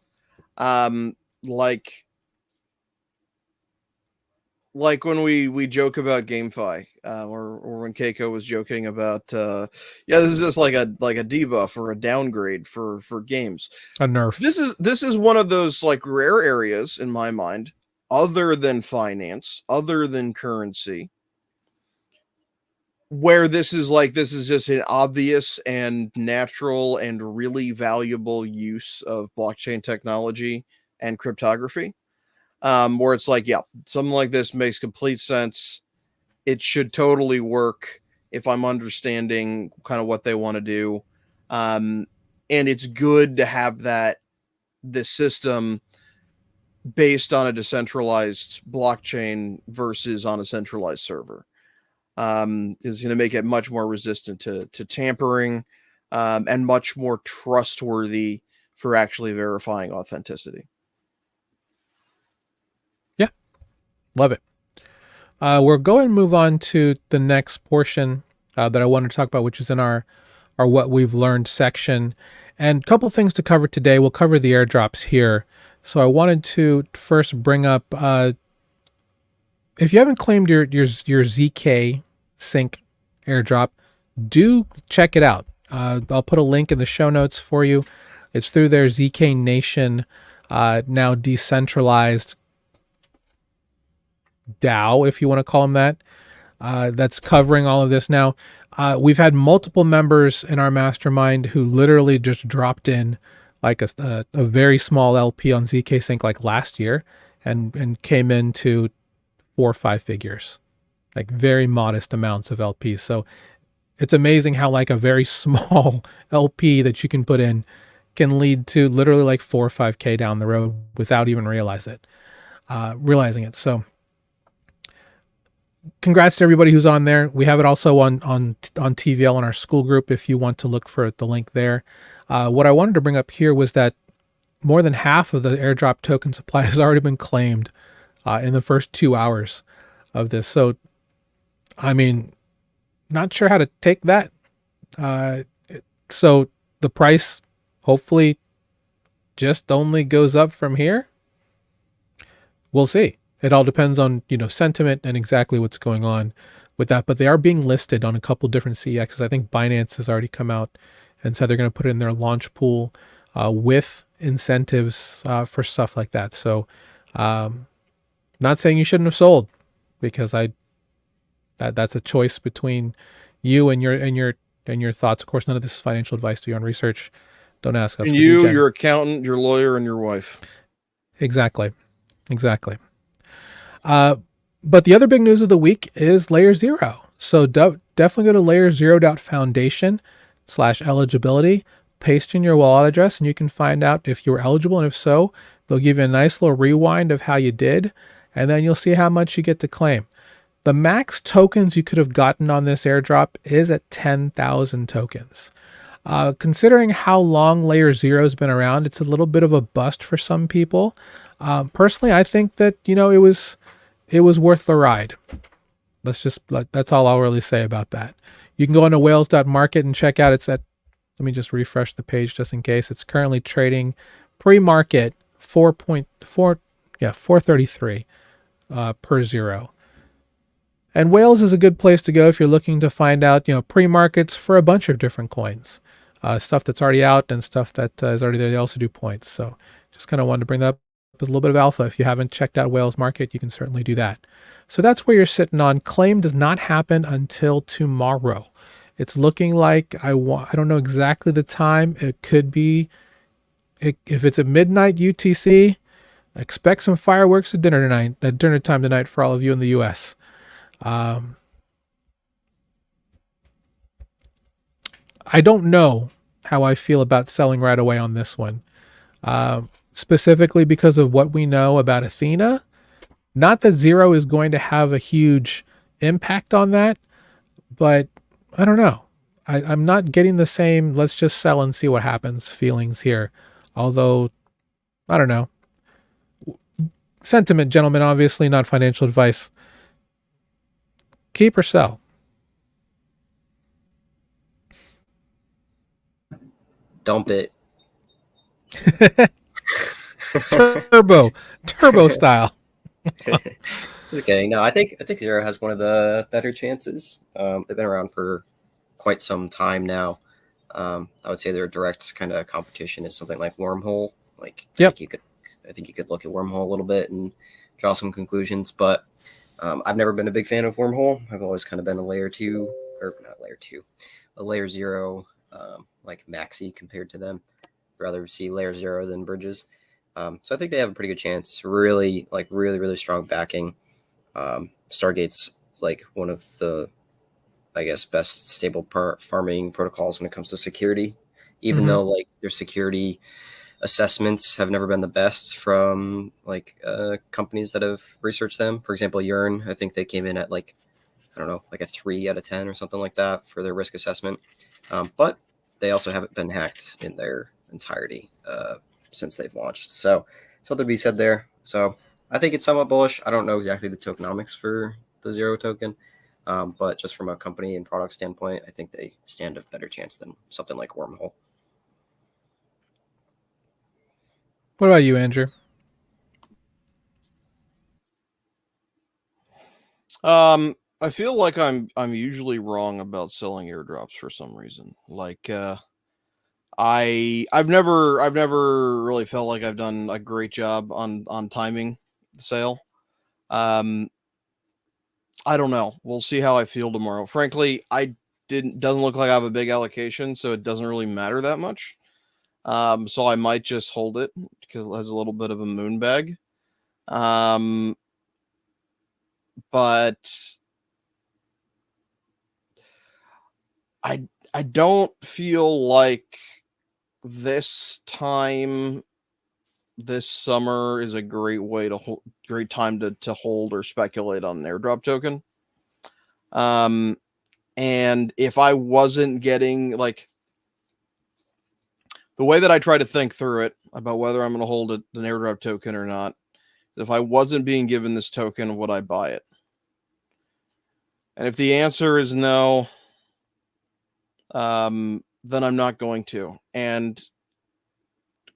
Like when we joke about GameFi, or when Keiko was joking about, this is just like a debuff or a downgrade for games. A nerf. This is one of those like rare areas in my mind, other than finance, other than currency, where this is just an obvious and natural and really valuable use of blockchain technology and cryptography, where it's like, yeah, something like this makes complete sense. It should totally work if I'm understanding kind of what they want to do. And it's good to have this system based on a decentralized blockchain versus on a centralized server. Is going to make it much more resistant to tampering, and much more trustworthy for actually verifying authenticity. Yeah, love it. We're going to move on to the next portion that I wanted to talk about, which is in our what we've learned section. And a couple things to cover today. We'll cover the airdrops here. So I wanted to first bring up, if you haven't claimed your ZK Sync airdrop, do check it out. I'll put a link in the show notes for you. It's through their ZK Nation, now decentralized DAO, if you want to call them that. That's covering all of this now. We've had multiple members in our mastermind who literally just dropped in like a very small LP on ZK Sync like last year and came into 4 or 5 figures, like very modest amounts of LPs. So it's amazing how like a very small LP that you can put in can lead to literally like 4 or 5K down the road without even realizing it. So congrats to everybody who's on there. We have it also on TVL in our school group if you want to look for the link there. What I wanted to bring up here was that more than half of the airdrop token supply has already been claimed in the first 2 hours of this. So, I mean, not sure how to take that. So the price hopefully just only goes up from here. We'll see. It all depends on, sentiment and exactly what's going on with that. But they are being listed on a couple different CEXs. I think Binance has already come out and said they're going to put it in their launch pool with incentives for stuff like that. So not saying you shouldn't have sold, because that's a choice between you and your thoughts. Of course, none of this is financial advice. Do your own research. Don't ask us. And you, your accountant, your lawyer, and your wife. Exactly. But the other big news of the week is Layer 0. So definitely go to layer0.foundation/eligibility, paste in your wallet address, and you can find out if you were eligible. And if so, they'll give you a nice little rewind of how you did, and then you'll see how much you get to claim. The max tokens you could have gotten on this airdrop is at 10,000 tokens. Considering how long Layer 0 has been around, it's a little bit of a bust for some people. Personally, I think that, it was worth the ride. That's all I'll really say about that. You can go on to whales.market and check out. Let me just refresh the page just in case. It's currently trading pre-market 433 per 0. And Whales is a good place to go if you're looking to find out, pre-markets for a bunch of different coins, stuff that's already out and stuff that is already there. They also do points. So just kind of wanted to bring that up as a little bit of alpha. If you haven't checked out Whales Market, you can certainly do that. So that's where you're sitting on. Claim does not happen until tomorrow. It's looking like, I don't know exactly the time. It could be, if it's at midnight UTC, expect some fireworks at dinner time tonight for all of you in the US. I don't know how I feel about selling right away on this one. Specifically because of what we know about Athena. Not that 0 is going to have a huge impact on that, but I don't know. I'm not getting the same let's just sell and see what happens feelings here. Although, I don't know. Sentiment, gentlemen, obviously not financial advice. Keep or sell? Dump it. Turbo style. Just kidding. No, I think 0 has one of the better chances. They've been around for quite some time now. I would say their direct kind of competition is something like Wormhole. Yep. I think you could look at Wormhole a little bit and draw some conclusions, but I've never been a big fan of Wormhole. I've always kind of been a Layer 2 or not layer 2, a layer 0 like maxi compared to them. Rather see layer 0 than bridges. So I think they have a pretty good chance. Really really strong backing. Stargate's like one of the, I guess, best stable farming protocols when it comes to security, even though like their security assessments have never been the best from like companies that have researched them. For example, Yearn, I think they came in at like, I don't know, like a 3 out of 10 or something like that for their risk assessment. But they also haven't been hacked in their entirety since they've launched. So something to be said there. So I think it's somewhat bullish. I don't know exactly the tokenomics for the Zero token, but just from a company and product standpoint, I think they stand a better chance than something like Wormhole. What about you, Andrew? I feel like I'm usually wrong about selling airdrops for some reason. Like I've never really felt like I've done a great job on timing the sale. I don't know. We'll see how I feel tomorrow. Frankly, doesn't look like I have a big allocation, so it doesn't really matter that much. So I might just hold it because it has a little bit of a moon bag. But I don't feel like this time this summer is a great way to great time to hold or speculate on an airdrop token. And if I wasn't getting, like, the way that I try to think through it about whether I'm going to hold an airdrop token or not, if I wasn't being given this token, would I buy it? And if the answer is no, then I'm not going to. And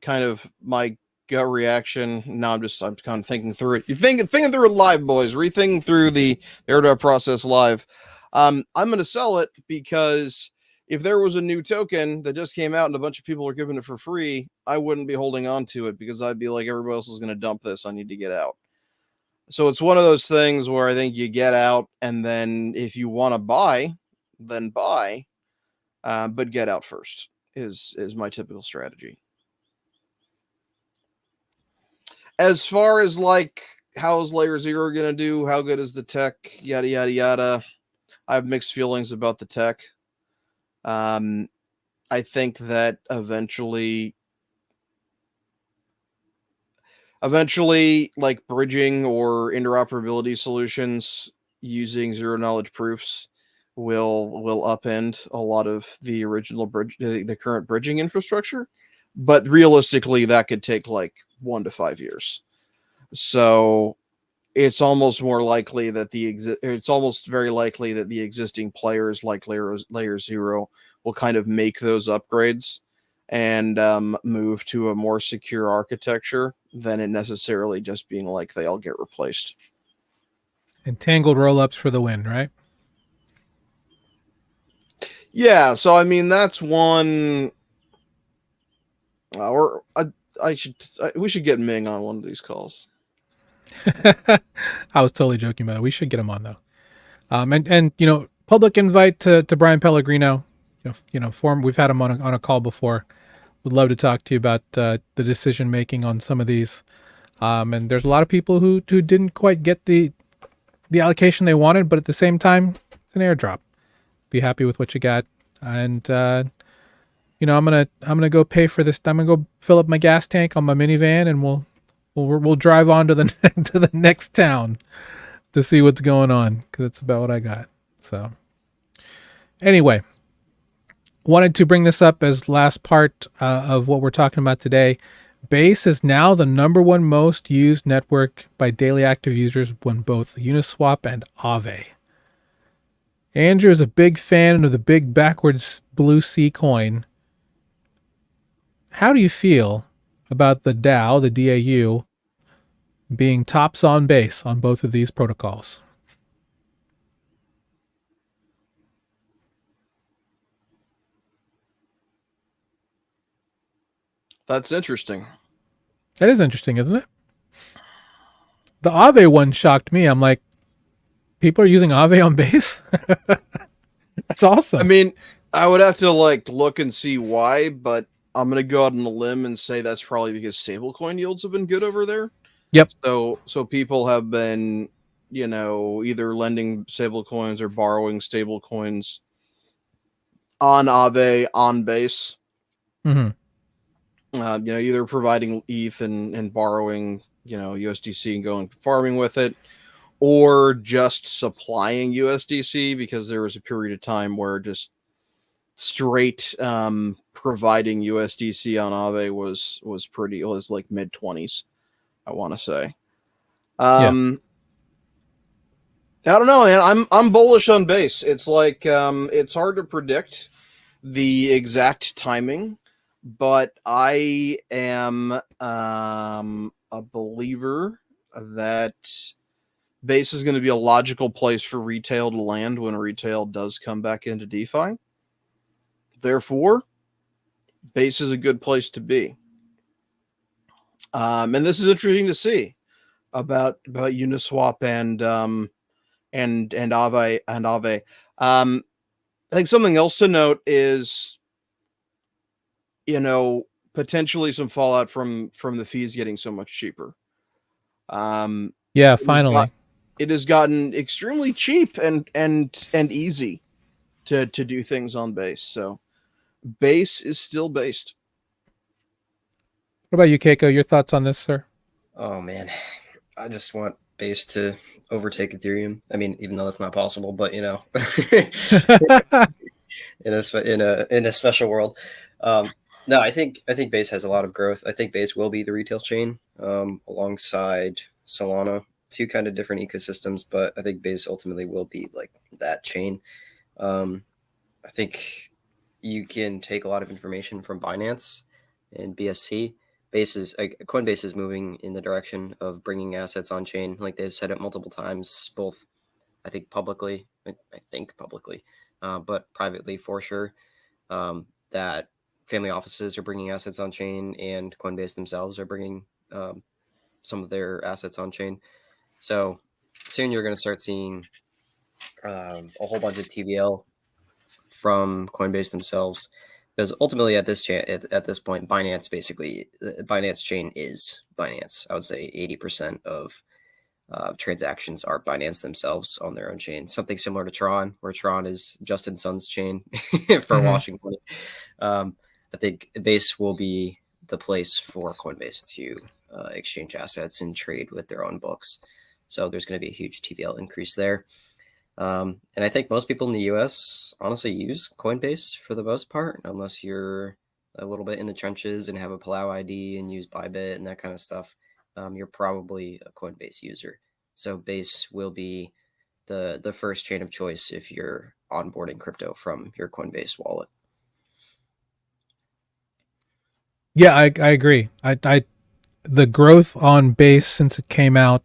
kind of my gut reaction, now I'm kind of thinking through it. You're thinking through it live, boys. Rethinking through the airdrop process live. I'm going to sell it because if there was a new token that just came out and a bunch of people are giving it for free, I wouldn't be holding on to it because I'd be like, everybody else is going to dump this. I need to get out. So it's one of those things where I think you get out, and then if you want to buy, then buy, but get out first is my typical strategy. As far as like, how's layer 0 going to do? How good is the tech? Yada, yada, yada. I have mixed feelings about the tech. I think that eventually like bridging or interoperability solutions using zero knowledge proofs will upend a lot of the original the current bridging infrastructure, but realistically that could take like 1 to 5 years. So it's almost very likely that the existing players like layer 0 will kind of make those upgrades and move to a more secure architecture than it necessarily just being like they all get replaced. Entangled rollups for the win, right? Yeah, so I mean that's one. We should get Ming on one of these calls. I was totally joking about it. We should get him on though. And you know, public invite to Brian Pellegrino. We've had him on a call before. Would love to talk to you about the decision making on some of these. And there's a lot of people who didn't quite get the allocation they wanted, but at the same time, it's an airdrop. Be happy with what you got, and I'm gonna go pay for this. I'm gonna go fill up my gas tank on my minivan, and we'll drive on to the to the next town to see what's going on, because that's about what I got. So anyway, wanted to bring this up as last part of what we're talking about today. Base is now the #1 most used network by daily active users when both Uniswap and Aave. Andrew is a big fan of the big backwards blue C coin. How do you feel about the DAO, the DAU, being tops on Base on both of these protocols? That's interesting. That is interesting, isn't it? The Aave one shocked me. I'm like, people are using Aave on Base? That's awesome. I mean, I would have to look and see why, but I'm gonna go out on a limb and say that's probably because stablecoin yields have been good over there. Yep. So people have been, either lending stablecoins or borrowing stablecoins on Aave on base. Mm-hmm. Either providing ETH and borrowing, USDC and going farming with it, or just supplying USDC, because there was a period of time where just straight providing USDC on Aave was like mid-20s, I want to say. I don't know, man. I'm bullish on base. It's like it's hard to predict the exact timing, but I am a believer that base is going to be a logical place for retail to land when retail does come back into DeFi. Therefore, base is a good place to be. And this is interesting to see about Uniswap and Aave. I think something else to note is, potentially some fallout from the fees getting so much cheaper. Yeah, finally. It has gotten extremely cheap and easy to do things on base. So base is still based. What about you, Keiko? Your thoughts on this, sir? Oh man, I just want base to overtake Ethereum. I mean, even though that's not possible, but in a special world. No, I think base has a lot of growth. I think base will be the retail chain alongside Solana, two kind of different ecosystems, but I think base ultimately will be like that chain. I think you can take a lot of information from Binance and BSC. Coinbase is moving in the direction of bringing assets on chain. Like they've said it multiple times, both I think publicly, but privately for sure, that family offices are bringing assets on chain, and Coinbase themselves are bringing some of their assets on chain. So soon you're going to start seeing a whole bunch of TVL from Coinbase themselves, because ultimately at this point, Binance chain is Binance. I would say 80% of transactions are Binance themselves on their own chain. Something similar to Tron, where Tron is Justin Sun's chain for Washington. I think Base will be the place for Coinbase to exchange assets and trade with their own books. So there's going to be a huge TVL increase there. And I think most people in the US honestly use Coinbase for the most part, unless you're a little bit in the trenches and have a Palau ID and use Bybit and that kind of stuff. You're probably a Coinbase user. So Base will be the first chain of choice if you're onboarding crypto from your Coinbase wallet. Yeah, I agree. The growth on Base since it came out,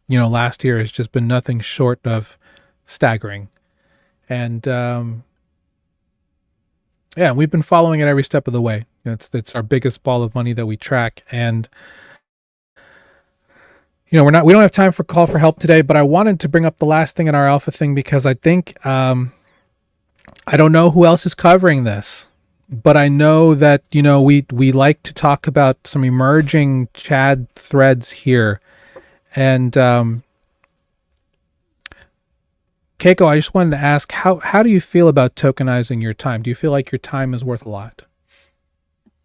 last year has just been nothing short of staggering. And we've been following it every step of the way. It's our biggest ball of money that we track. And we don't have time for call for help today, but I wanted to bring up the last thing in our alpha thing, because I think I don't know who else is covering this, but I know that we like to talk about some emerging Chad threads here. And Keiko, I just wanted to ask, how do you feel about tokenizing your time? Do you feel like your time is worth a lot?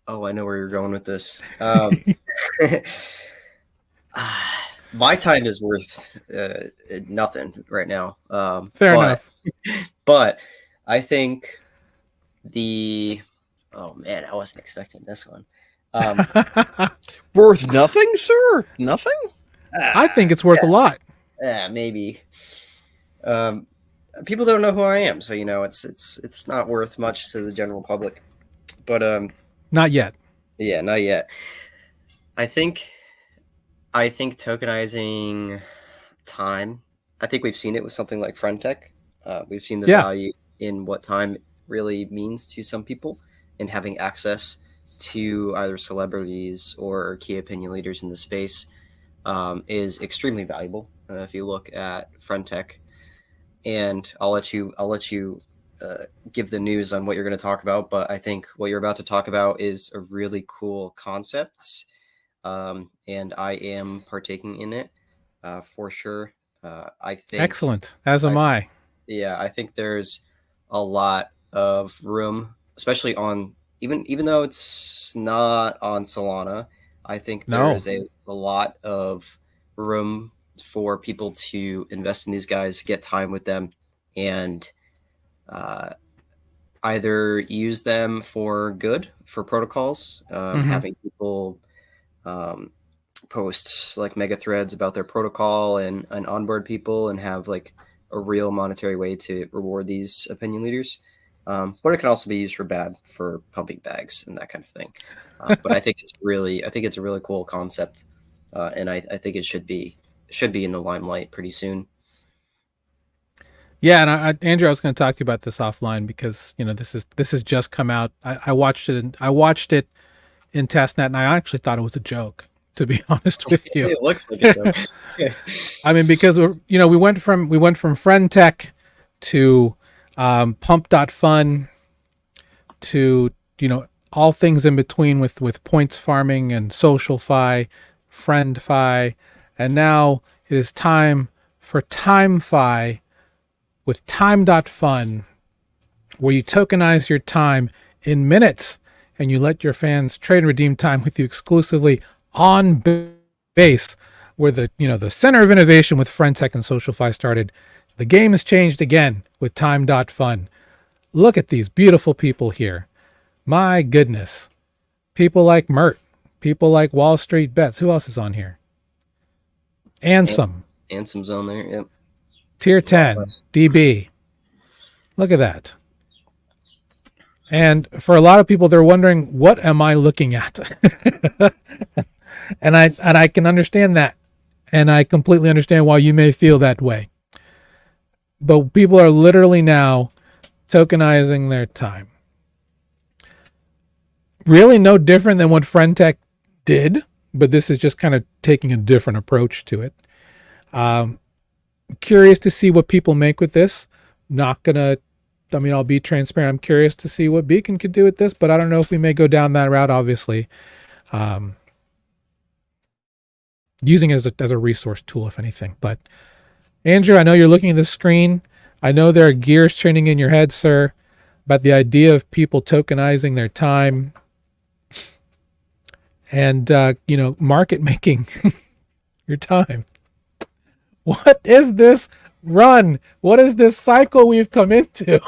Oh, I know where you're going with this. My time is worth nothing right now. Fair enough. But I think oh man, I wasn't expecting this one. Worth nothing, sir? Nothing? I think it's worth a lot. Yeah, maybe. People don't know who I am, so it's not worth much to the general public. But not yet. Yeah, not yet. I think tokenizing time. I think we've seen it with something like Frontech. We've seen the value in what time really means to some people, and having access to either celebrities or key opinion leaders in the space is extremely valuable. If you look at Frontech, and I'll let you give the news on what you're going to talk about. But I think what you're about to talk about is a really cool concept, and I am partaking in it for sure. I think Excellent. As am I. Yeah, I think there's a lot of room, especially on even though it's not on Solana. I think there No. is a lot of room for people to invest in these guys, get time with them, and uh, either use them for good for protocols, having people um, post like mega threads about their protocol and onboard people and have like a real monetary way to reward these opinion leaders. But it can also be used for bad, for pumping bags and that kind of thing. But I think it's a really cool concept, and I think it should be in the limelight pretty soon. Yeah, and Andrew, I was going to talk to you about this offline because this has just come out. I watched it. I watched it in testnet, and I actually thought it was a joke. To be honest with you, It looks like a joke. I mean, because we went from friend tech to pump.fun to all things in between with points farming and social fi, friend fi, and now it is time for time fi with time.fun, where you tokenize your time in minutes and you let your fans trade and redeem time with you exclusively on base, where the center of innovation with FriendTech and SocialFi started. The game has changed again with time.fun. Look at these beautiful people here. My goodness. People like Mert, people like Wall Street Bets. Who else is on here? Ansem. Ansem's on there, yep. Tier 10, DB. Look at that. And for a lot of people, they're wondering, what am I looking at? and I can understand that. And I completely understand why you may feel that way. But people are literally now tokenizing their time. Really no different than what FriendTech did, but this is just kind of taking a different approach to it. Curious to see what people make with this. I'll be transparent. I'm curious to see what Beacon could do with this, but I don't know if we may go down that route, obviously. Using it as a resource tool, if anything. But Andrew, I know you're looking at the screen. I know there are gears turning in your head, sir, about the idea of people tokenizing their time and, market making your time. What is this run? What is this cycle we've come into?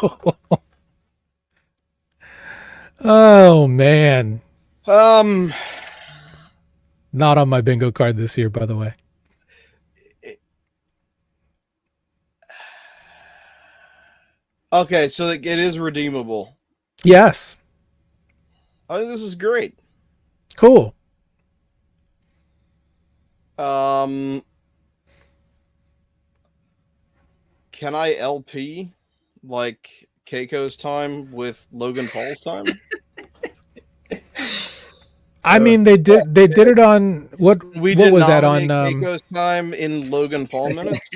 Oh, man. Not on my bingo card this year, by the way. Okay, so it is redeemable. Yes. I think this is great. Cool. Can I LP like Keiko's time with Logan Paul's time? I mean, they did it on what was that on Keiko's time in Logan Paul minutes?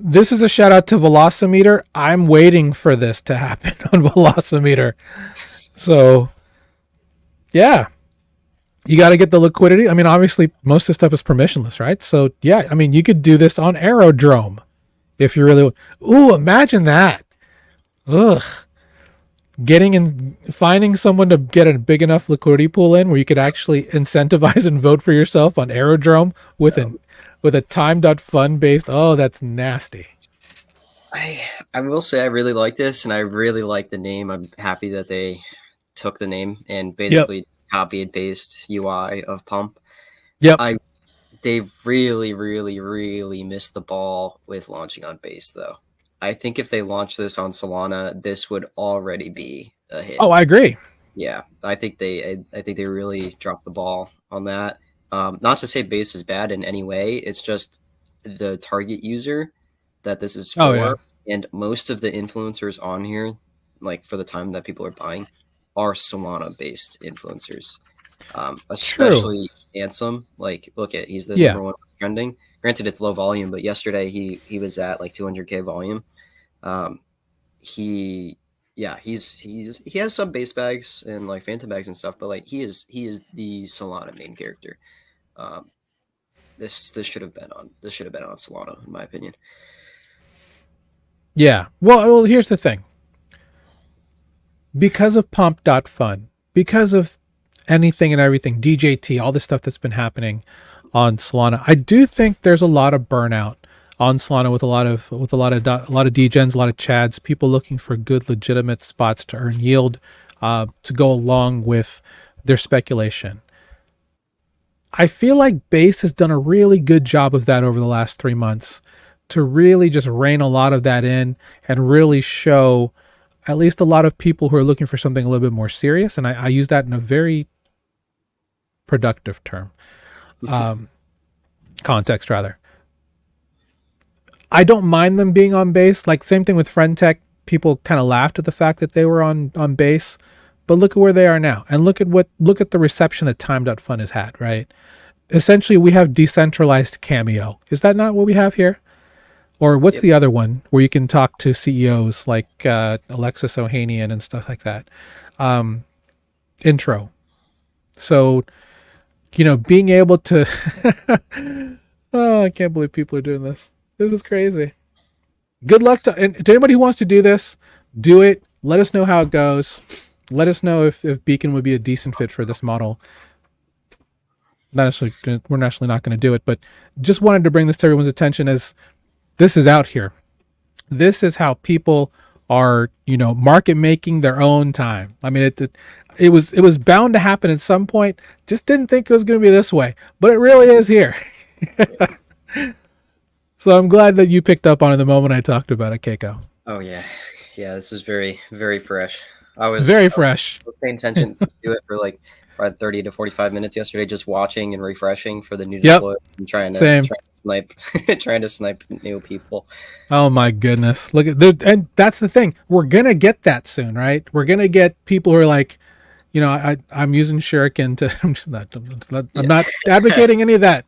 This is a shout out to Velocimeter. I'm waiting for this to happen on Velocimeter. So, yeah. You got to get the liquidity. I mean, obviously, most of this stuff is permissionless, right? So, yeah, I mean, you could do this on Aerodrome if you really... Ooh, imagine that. Ugh. Finding someone to get a big enough liquidity pool in where you could actually incentivize and vote for yourself on Aerodrome with a time.fun based. Oh, that's nasty. I will say I really like this, and I really like the name. I'm happy that they took the name and basically copy and paste UI of Pump. Yep. They've really, really, really missed the ball with launching on Base, though. I think if they launched this on Solana, this would already be a hit. Oh, I agree. Yeah, I think they really dropped the ball on that. Not to say Base is bad in any way. It's just the target user that this is for. Oh, yeah. And most of the influencers on here, like for the time that people are buying, are Solana-based influencers. Especially Ansem. Like, look at he's the number one trending. Granted, it's low volume, but yesterday he was at like 200K volume. He has some base bags and like phantom bags and stuff, but like he is the Solana main character. This should have been on Solana, in my opinion. Yeah. Well, here's the thing. Because of Pump.Fun, because of anything and everything, DJT, all this stuff that's been happening on Solana, I do think there's a lot of burnout on Solana with a lot of degens, a lot of chads, people looking for good, legitimate spots to earn yield, to go along with their speculation. I feel like Base has done a really good job of that over the last 3 months to really just rein a lot of that in and really show at least a lot of people who are looking for something a little bit more serious. And I use that in a very productive term, context rather. I don't mind them being on Base. Like same thing with FriendTech. People kind of laughed at the fact that they were on Base, but look at where they are now, and look at the reception that Time.Fun has had. Right, essentially, we have decentralized Cameo. Is that not what we have here? Or what's the other one where you can talk to CEOs like Alexis Ohanian and stuff like that? Intro. So, being able to. Oh, I can't believe people are doing this. This is crazy. Good luck to anybody who wants to do this. Do it. Let us know how it goes. Let us know if Beacon would be a decent fit for this model. We're actually not going to do it, but just wanted to bring this to everyone's attention as this is out here. This is how people are, market making their own time. I mean, it was bound to happen at some point. Just didn't think it was going to be this way, but it really is here. So I'm glad that you picked up on it the moment I talked about it, Keiko. Oh yeah. This is very, very fresh. I was paying attention to it for like 30 to 45 minutes yesterday, just watching and refreshing for the new deploy and trying to snipe new people. Oh my goodness! Look at and that's the thing. We're gonna get that soon, right? We're gonna get people who are like, I'm using Shuriken to. I'm not advocating any of that.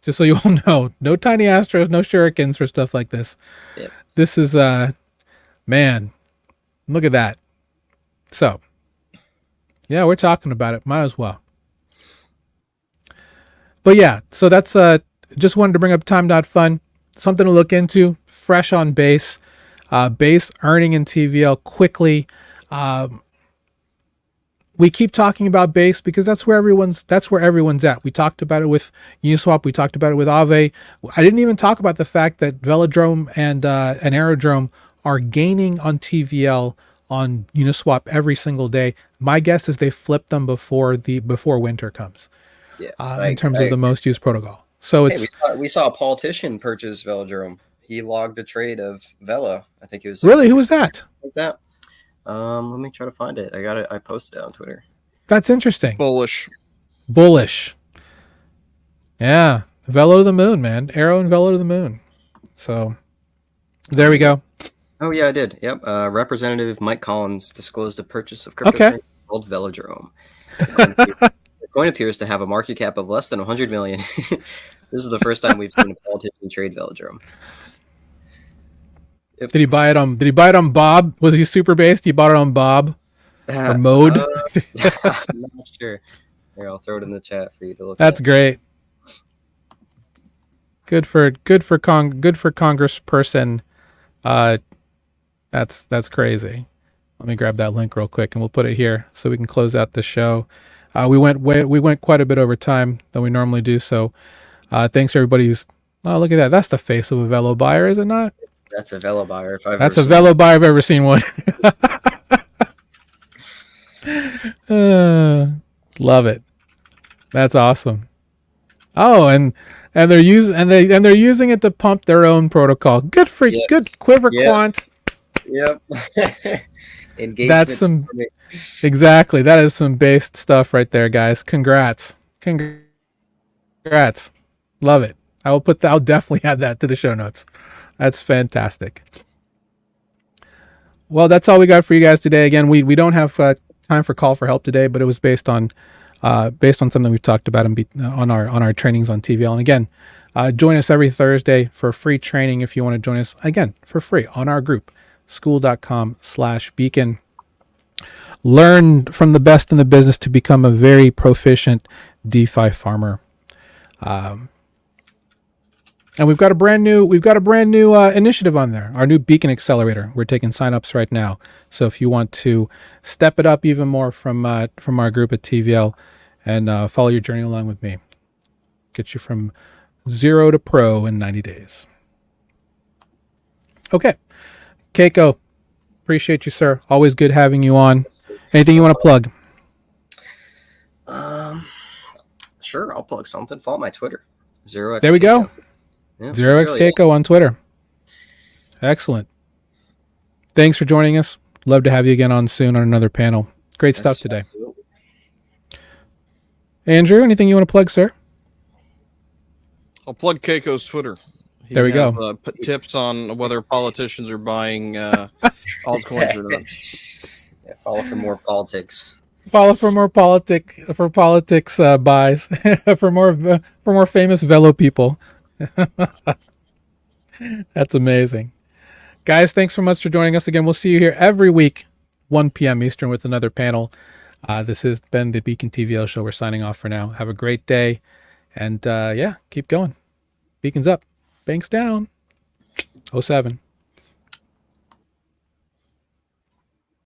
Just so you all know, no tiny Astros, no Shurikens for stuff like this. Yep. This is man, look at that. So, yeah, we're talking about it. Might as well. But yeah, so that's just wanted to bring up Time.Fun. Something to look into. Fresh on Base. Base earning in TVL quickly. We keep talking about Base because that's where everyone's at. We talked about it with Uniswap. We talked about it with Aave. I didn't even talk about the fact that Velodrome and Aerodrome are gaining on TVL on Uniswap every single day. My guess is they flip them before winter comes. Yeah, in terms of the most used protocol. So we saw a politician purchase Velodrome. He logged a trade of Vela. I think it was really. Who was that? Like that. Let me try to find it. I posted it on Twitter. That's interesting. Bullish. Yeah. Velo to the moon, man. Arrow and Velo to the moon. So there we go. Oh yeah, I did. Yep. Representative Mike Collins disclosed a purchase of cryptocurrency called Velodrome. The coin appears to have a market cap of less than 100 million. This is the first time we've seen a politician trade Velodrome. Yep. Did he buy it on Bob? Was he super based? He bought it on Bob or Mode? I'm not sure. Here, I'll throw it in the chat for you to look. That's great. Good for Congressperson. That's crazy. Let me grab that link real quick and we'll put it here so we can close out the show. We went quite a bit over time than we normally do. So thanks to everybody who's. Oh, look at that. That's the face of a Velo buyer, is it not? That's a Velo buyer. That's a Velo buyer I've ever seen one. Love it. That's awesome. Oh, and they're using it to pump their own protocol. Good Quiver Quant. Yep. That's exactly. That is some based stuff right there, guys. Congrats. Love it. I'll definitely add that to the show notes. That's fantastic. Well, that's all we got for you guys today. Again, we don't have time for call for help today, but it was based on something we've talked about on our trainings on TVL. And again, Join us every Thursday for free training if you want to join us, again, for free on our group, school.com/beacon. Learn from the best in the business to become a very proficient DeFi farmer. And we've got a brand new initiative on there, our new Beacon Accelerator. We're taking signups right now. So if you want to step it up even more from our group at TVL and follow your journey along with me, get you from 0 to pro in 90 days. Okay, Keiko, appreciate you, sir. Always good having you on. Anything you want to plug? Sure, I'll plug something. Follow my Twitter. 0x. There we go. Yeah, 0x Keiko on Twitter. Excellent. Thanks for joining us. Love to have you again on soon on another panel. Great stuff today. Absolutely. Andrew, anything you want to plug, sir? I'll plug Keiko's Twitter. There we go. Tips on whether politicians are buying altcoins or not. Yeah, follow for more politics. Follow for more politics buys for more famous Velo people. That's amazing. Guys, thanks so much for joining us again. We'll see you here every week, 1 p.m. Eastern with another panel. This has been the Beacon TVL show. We're signing off for now. Have a great day. And keep going. Beacons up. Banks down. 07.